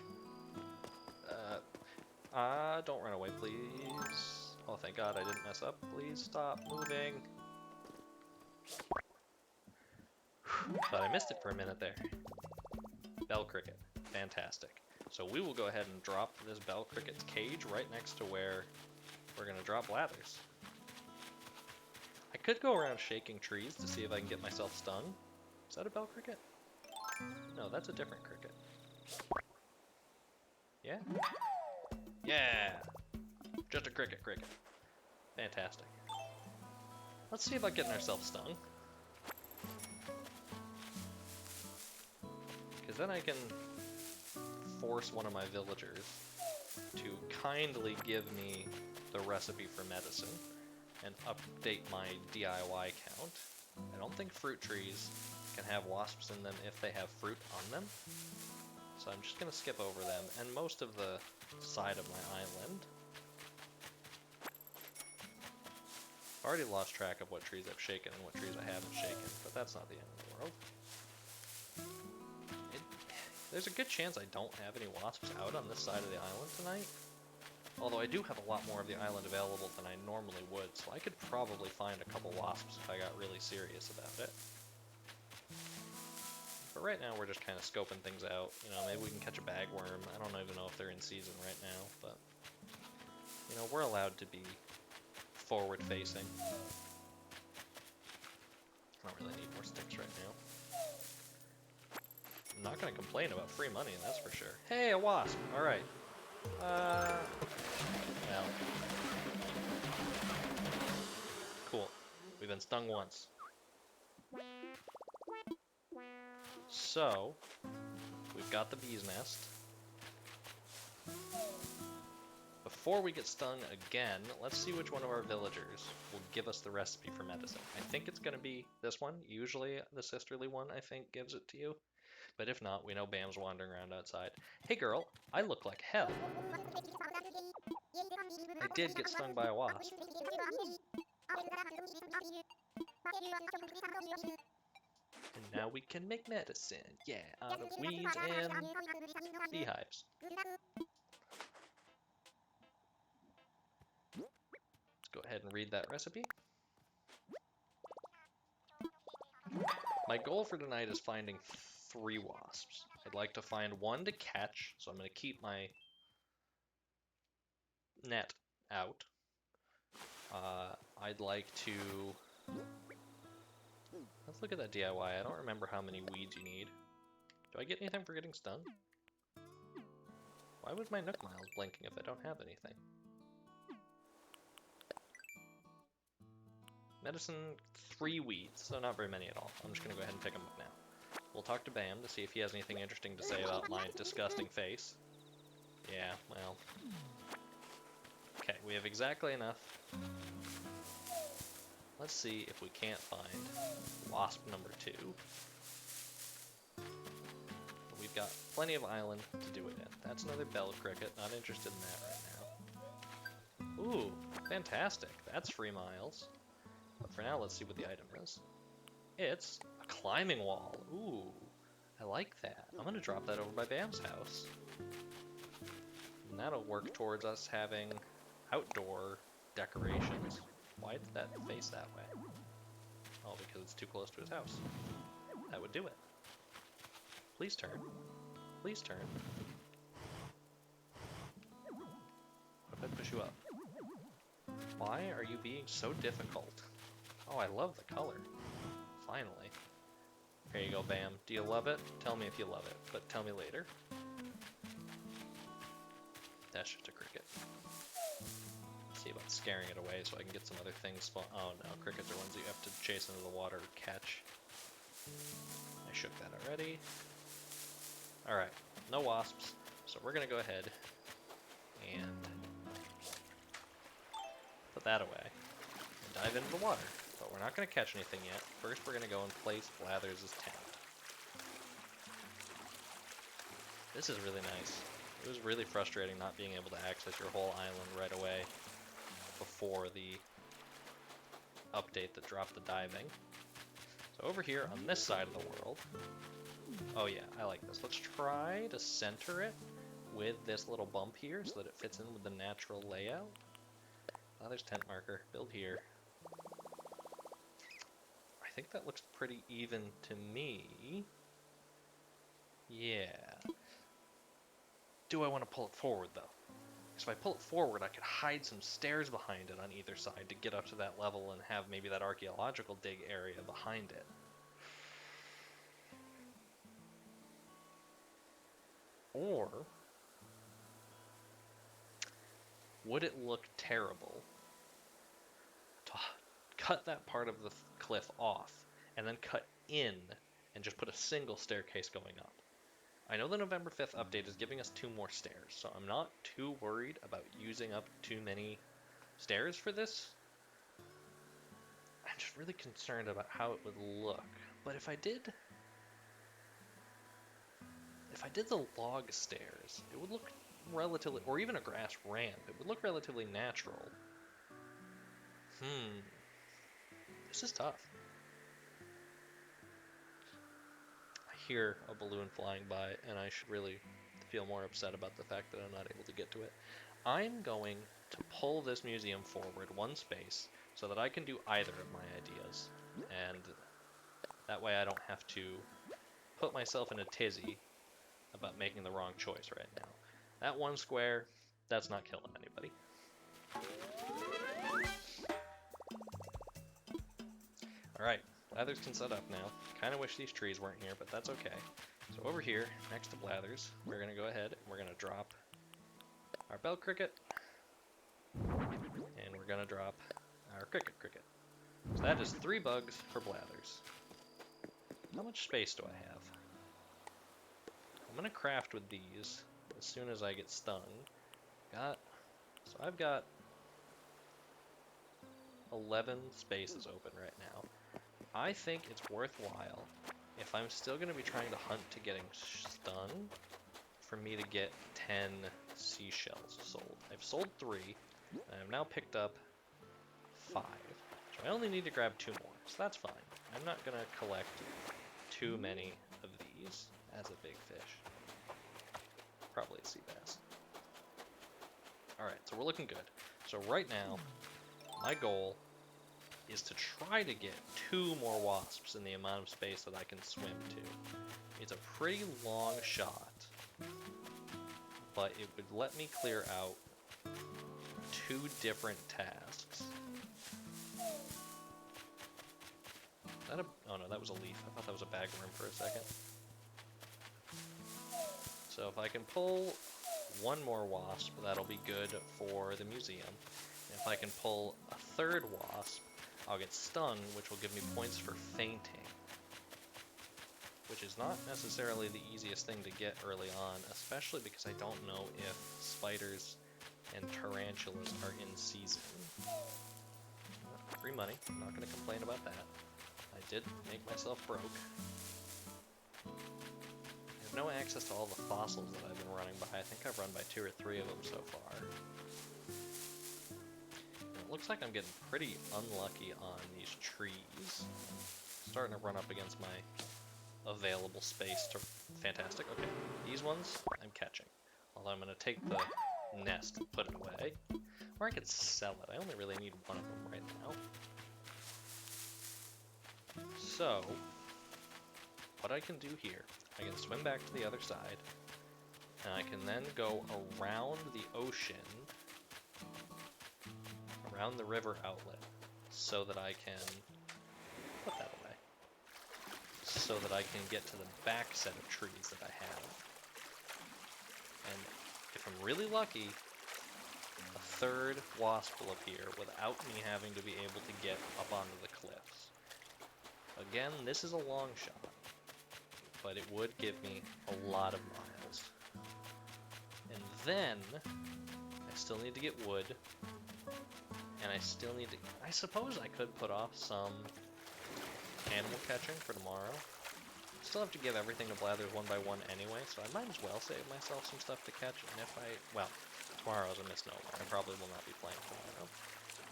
Don't run away, please. Oh, thank God I didn't mess up. Please stop moving. But I missed it for a minute there. Bell cricket. Fantastic. So we will go ahead and drop this bell cricket's cage right next to where we're going to drop Blathers. I could go around shaking trees to see if I can get myself stung. Is that a bell cricket? No, that's a different cricket. Yeah? Yeah! Just a cricket. Fantastic. Let's see about getting ourselves stung. Because then I can force one of my villagers to kindly give me the recipe for medicine and update my DIY count. I don't think fruit trees can have wasps in them if they have fruit on them. So I'm just going to skip over them and most of the side of my island. I've already lost track of what trees I've shaken and what trees I haven't shaken, but that's not the end of the world. There's a good chance I don't have any wasps out on this side of the island tonight. Although I do have a lot more of the island available than I normally would, so I could probably find a couple wasps if I got really serious about it. But right now we're just kind of scoping things out. You know, maybe we can catch a bagworm. I don't even know if they're in season right now, but... You know, we're allowed to be forward-facing. I don't really need more sticks right now. I'm not going to complain about free money, that's for sure. Hey, a wasp! Alright. Well. Cool. We've been stung once. So, we've got the bee's nest. Before we get stung again, let's see which one of our villagers will give us the recipe for medicine. I think it's going to be this one. Usually the sisterly one, I think, gives it to you. But if not, we know Bam's wandering around outside. Hey girl, I look like hell. I did get stung by a wasp. And now we can make medicine. Yeah, out of weeds and beehives. Let's go ahead and read that recipe. My goal for tonight is finding 3 wasps. I'd like to find 1 to catch, so I'm going to keep my net out. I'd like to... Let's look at that DIY. I don't remember how many weeds you need. Do I get anything for getting stung? Why was my Nook Miles blinking if I don't have anything? Medicine, 3 weeds, so not very many at all. I'm just going to go ahead and pick them up now. We'll talk to Bam to see if he has anything interesting to say about my disgusting face. Yeah, well... Okay, we have exactly enough. Let's see if we can't find wasp number 2. We've got plenty of island to do it in. That's another bell cricket, not interested in that right now. Ooh, fantastic. That's 3 miles. But for now, let's see what the item is. It's a climbing wall. Ooh, I like that. I'm going to drop that over by Bam's house. And that'll work towards us having outdoor decorations. Why did that face that way? Oh, because it's too close to his house. That would do it. Please turn. Please turn. What if I push you up? Why are you being so difficult? Oh, I love the color. Finally. Here you go, Bam. Do you love it? Tell me if you love it, but tell me later. That's just a cricket. Let's see about scaring it away so I can get some other things spawn. Oh no, crickets are ones that you have to chase into the water to catch. I shook that already. Alright, no wasps, so we're gonna go ahead and put that away and dive into the water. But we're not gonna catch anything yet. First we're gonna go and place Blathers' tent. This is really nice. It was really frustrating not being able to access your whole island right away before the update that dropped the diving. So over here on this side of the world, oh yeah, I like this. Let's try to center it with this little bump here so that it fits in with the natural layout. Oh, there's tent marker. Build here. I think that looks pretty even to me. Yeah. Do I want to pull it forward though? Because if I pull it forward, I could hide some stairs behind it on either side to get up to that level and have maybe that archaeological dig area behind it. Or would it look terrible to cut that part of the cliff off and then cut in and just put a single staircase going up? I know the November 5th update is giving us 2 more stairs, so I'm not too worried about using up too many stairs for this. I'm just really concerned about how it would look. But if I did the log stairs, it would look relatively, or even a grass ramp, it would look relatively natural. This is tough. I hear a balloon flying by, and I should really feel more upset about the fact that I'm not able to get to it. I'm going to pull this museum forward 1 space so that I can do either of my ideas, and that way I don't have to put myself in a tizzy about making the wrong choice right now. That 1 square, that's not killing anybody. Alright, Blathers can set up now. Kind of wish these trees weren't here, but that's okay. So over here, next to Blathers, we're going to go ahead and we're going to drop our bell cricket. And we're going to drop our cricket. So that is 3 bugs for Blathers. How much space do I have? I'm going to craft with these as soon as I get stung. So I've got 11 spaces open right now. I think it's worthwhile, if I'm still going to be trying to hunt to getting stung, for me to get 10 seashells sold. I've sold 3, and I've now picked up 5, which So I only need to grab 2 more, so that's fine. I'm not going to collect too many of these as a big fish. Probably a sea bass. Alright, so we're looking good. So right now, my goal is to try to get 2 more wasps in the amount of space that I can swim to. It's a pretty long shot, but it would let me clear out 2 different tasks. Oh no, that was a leaf. I thought that was a bag worm for a second. So if I can pull 1 more wasp, that'll be good for the museum. And if I can pull a 3rd wasp, I'll get stung, which will give me points for fainting. Which is not necessarily the easiest thing to get early on, especially because I don't know if spiders and tarantulas are in season. Free money, I'm not going to complain about that. I did make myself broke. I have no access to all the fossils that I've been running by. I think I've run by 2 or 3 of them so far. And it looks like I'm getting pretty unlucky on these trees. Starting to run up against my available space to... Fantastic, okay. These ones, I'm catching. Although I'm going to take the nest and put it away. Or I could sell it. I only really need 1 of them right now. So, what I can do here, I can swim back to the other side, and I can then go around the ocean, around the river outlet, so that I can put that away, so that I can get to the back set of trees that I have. And if I'm really lucky, a 3rd wasp will appear without me having to be able to get up onto the cliffs. Again, this is a long shot, but it would give me a lot of miles. And then, I still need to get wood, and I still need to... I suppose I could put off some animal catching for tomorrow. Still have to give everything to Blathers 1 by 1 anyway, so I might as well save myself some stuff to catch, and if well, tomorrow's a misnomer. I probably will not be playing tomorrow,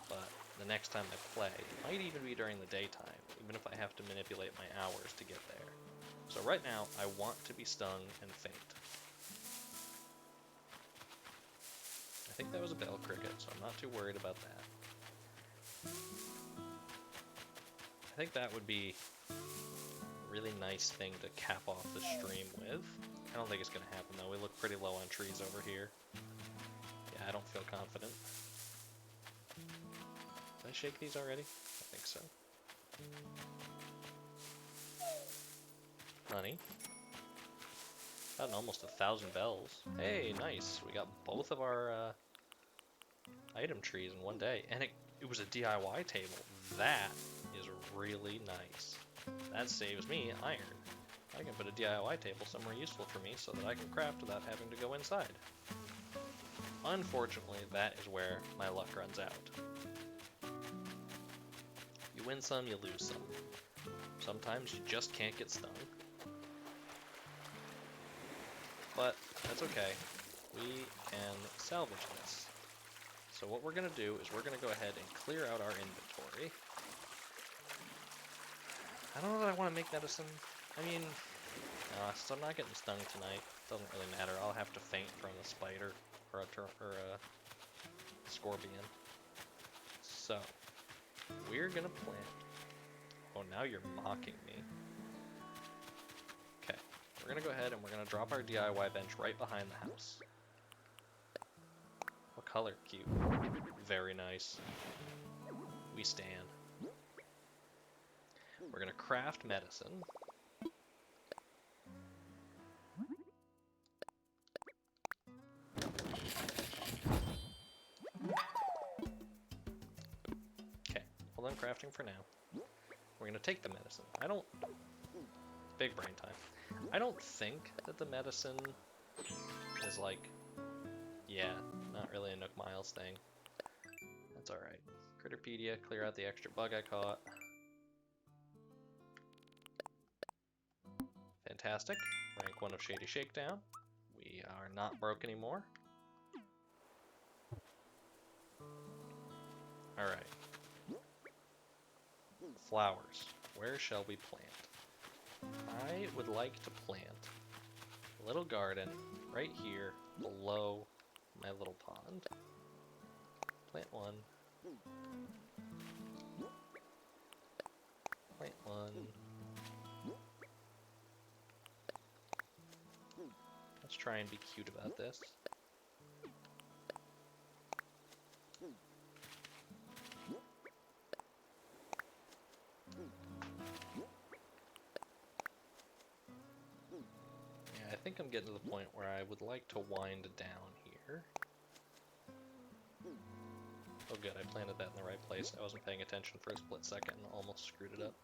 but the next time I play, it might even be during the daytime, even if I have to manipulate my hours to get there. So right now, I want to be stung and faint. I think that was a bell cricket, so I'm not too worried about that. I think that would be a really nice thing to cap off the stream with. I don't think it's going to happen though, we look pretty low on trees over here. Yeah, I don't feel confident. Did I shake these already? I think so. Honey. Gotten almost 1,000 bells. Hey, nice. We got both of our item trees in one day. And it was a DIY table. That is really nice. That saves me iron. I can put a DIY table somewhere useful for me so that I can craft without having to go inside. Unfortunately, that is where my luck runs out. You win some, you lose some. Sometimes you just can't get stung. But that's okay. We can salvage this. So what we're going to do is we're going to go ahead and clear out our inventory. I don't know that I want to make medicine. I mean, since I'm not getting stung tonight, it doesn't really matter. I'll have to faint from a spider or a scorpion. So, we're going to plant. Oh, now you're mocking me. Okay, we're going to go ahead and we're going to drop our DIY bench right behind the house. What color? Cute. Very nice. We stand. We're going to craft medicine. Okay, hold on crafting for now. We're going to take the medicine. Big brain time. I don't think that the medicine is like, yeah, not really a Nook Miles thing. That's alright. Critterpedia, clear out the extra bug I caught. Fantastic. Rank 1 of Shady Shakedown. We are not broke anymore. Alright. flowers. Where shall we plant? I would like to plant a little garden right here below my little pond. Plant one. Plant one. Let's try and be cute about this. Yeah, I think I'm getting to the point where I would like to wind down here. Oh good, I planted that in the right place. I wasn't paying attention for a split second and almost screwed it up.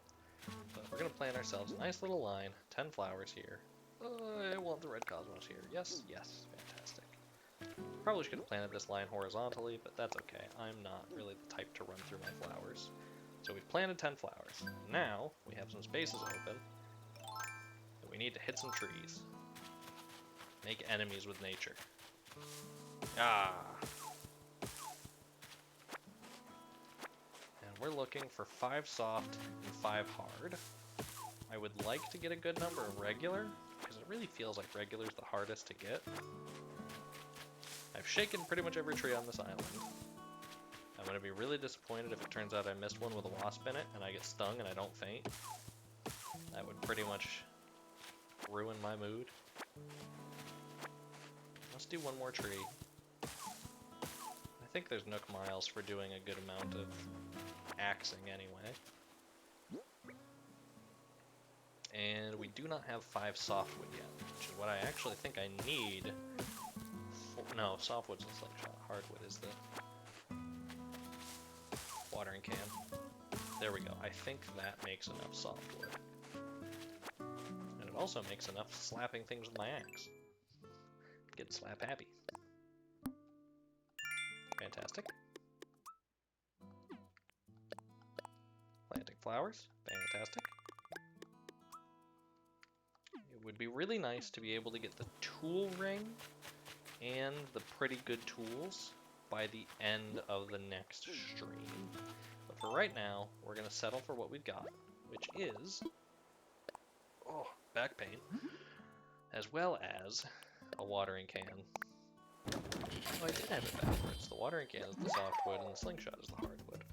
But we're going to plant ourselves a nice little line, 10 flowers here. I want the red cosmos here. Yes, yes, fantastic. Probably should have planted this line horizontally, but that's okay. I'm not really the type to run through my flowers. So we've planted 10 flowers. Now we have some spaces open, and we need to hit some trees. Make enemies with nature. Ah! We're looking for 5 soft and 5 hard. I would like to get a good number of regular, because it really feels like regular's the hardest to get. I've shaken pretty much every tree on this island. I'm going to be really disappointed if it turns out I missed one with a wasp in it and I get stung and I don't faint. That would pretty much ruin my mood. Let's do one more tree. I think there's Nook Miles for doing a good amount of axing anyway. And we do not have 5 softwood yet, which is what I actually think I need. No, softwood's a slingshot. Hardwood is the watering can. There we go. I think that makes enough softwood. And it also makes enough slapping things with my axe. Get slap happy. Fantastic. Planting flowers. Fantastic. It would be really nice to be able to get the tool ring and the pretty good tools by the end of the next stream. But for right now, we're going to settle for what we've got, which is back pain, as well as a watering can. Oh, I did have it backwards. The watering can is the softwood and the slingshot is the hardwood.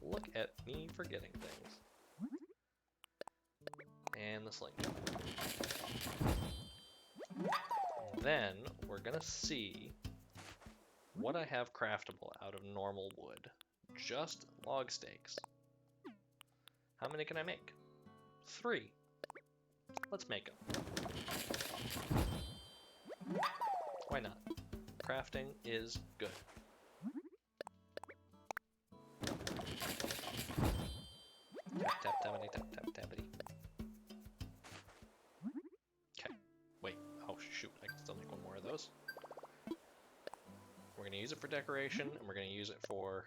Look at me forgetting things. And the slingshot. And then we're gonna see what I have craftable out of normal wood. Just log stakes. How many can I make? 3. Let's make them. Why not? Crafting is good. Tap, tap, tappity, tap, tap, tappity. Okay. Wait. Oh, shoot. I can still make one more of those. We're going to use it for decoration, and we're going to use it for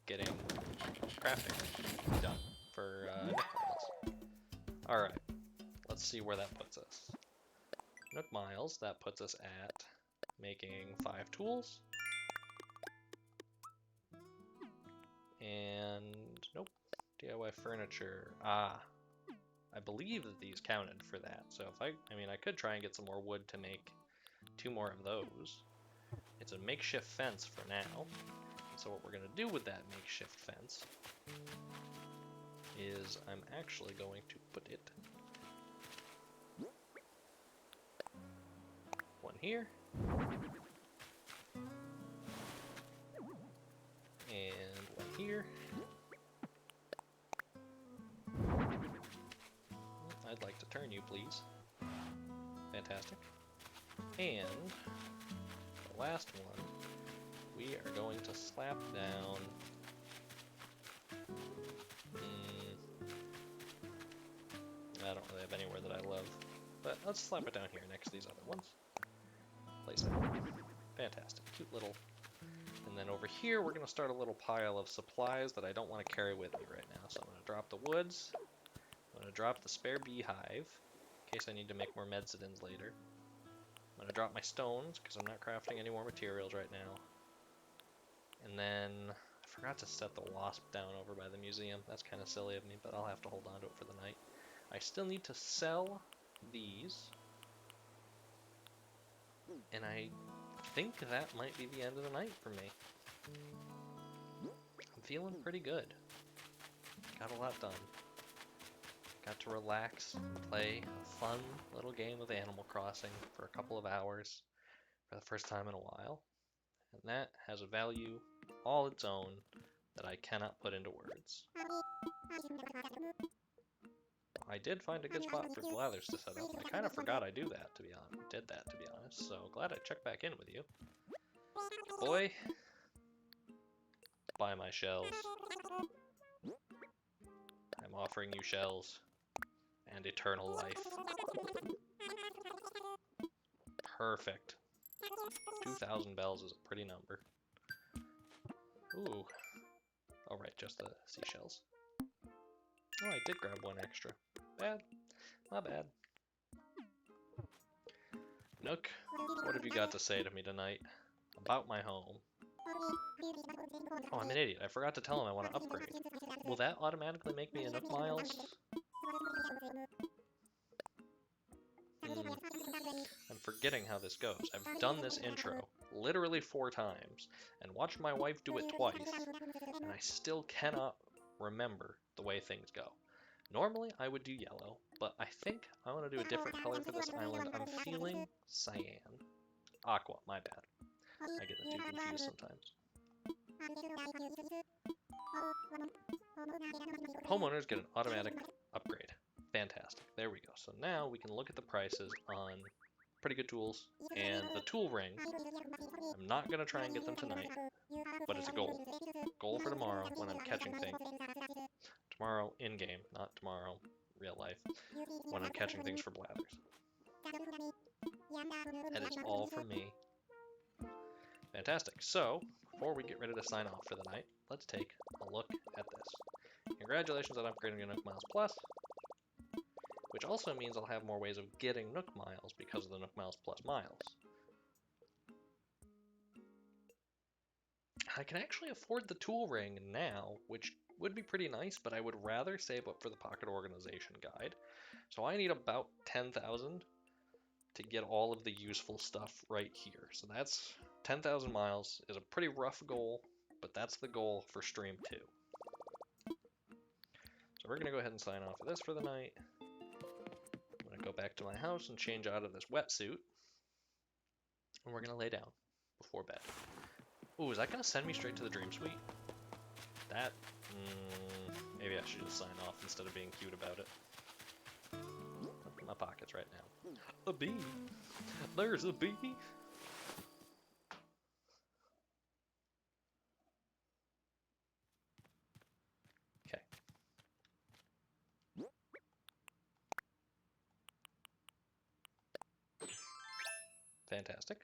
getting crafting done for Nook Miles. Alright. Let's see where that puts us. Nook Miles, that puts us at making 5 tools. And nope. DIY furniture. Ah. I believe that these counted for that. So if I mean, I could try and get some more wood to make 2 more of those. It's a makeshift fence for now. So what we're going to do with that makeshift fence is I'm actually going to put it one here and one here. I'd like to turn you, please. Fantastic. And the last one, we are going to slap down. I don't really have anywhere that I love, but let's slap it down here next to these other ones. Place that. Fantastic. Cute little. And then over here, we're going to start a little pile of supplies that I don't want to carry with me right now. So I'm going to drop the woods. I'm going to drop the spare beehive, in case I need to make more medicines later. I'm going to drop my stones, because I'm not crafting any more materials right now. And then, I forgot to set the wasp down over by the museum. That's kind of silly of me, but I'll have to hold on to it for the night. I still need to sell these. And I think that might be the end of the night for me. I'm feeling pretty good. Got a lot done. Got to relax and play a fun little game of Animal Crossing for a couple of hours for the first time in a while. And that has a value all its own that I cannot put into words. I did find a good spot for blathers to set up. I kind of forgot I did that, to be honest. So glad I checked back in with you. Boy, buy my shells. I'm offering you shells and eternal life. Perfect. 2,000 bells is a pretty number. Ooh. Oh right, just the seashells. Oh, I did grab one extra. Bad. Not bad. Nook, what have you got to say to me tonight about my home? Oh, I'm an idiot. I forgot to tell him I want to upgrade. Will that automatically make me a Nook Miles? I'm forgetting how this goes. I've done this intro literally 4 times and watched my wife do it twice, and I still cannot remember the way things go. Normally I would do yellow, but I think I want to do a different color for this island. I'm feeling cyan. Aqua, my bad. I get the two confused sometimes. Homeowners get an automatic upgrade. Fantastic. There we go. So now we can look at the prices on pretty good tools and the tool ring. I'm not going to try and get them tonight, but it's a goal. Goal for tomorrow when I'm catching things. Tomorrow in-game, not tomorrow real life, when I'm catching things for blathers. That is all from me. Fantastic. So, before we get ready to sign off for the night, let's take a look at this. Congratulations on upgrading your Nook Miles Plus, which also means I'll have more ways of getting Nook Miles because of the Nook Miles Plus miles. I can actually afford the tool ring now, which would be pretty nice, but I would rather save up for the Pocket Organization Guide. So I need about 10,000 to get all of the useful stuff right here. So that's 10,000 miles is a pretty rough goal, but that's the goal for stream 2. So we're going to go ahead and sign off of this for the night. I'm going to go back to my house and change out of this wetsuit. And we're going to lay down before bed. Ooh, is that going to send me straight to the Dream Suite? That, maybe I should just sign off instead of being cute about it. Look in my pockets right now. A bee! There's a bee! Okay. Fantastic.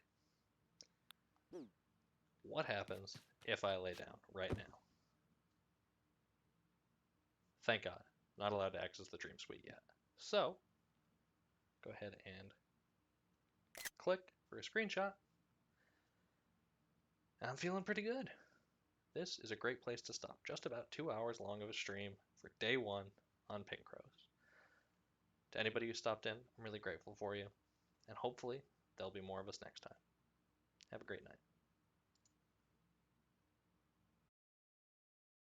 What happens if I lay down right now? Thank God, not allowed to access the Dream Suite yet. So, go ahead and click for a screenshot. I'm feeling pretty good. This is a great place to stop. Just about 2 hours long of a stream for day 1 on Pincrose. To anybody who stopped in, I'm really grateful for you. And hopefully, there'll be more of us next time. Have a great night.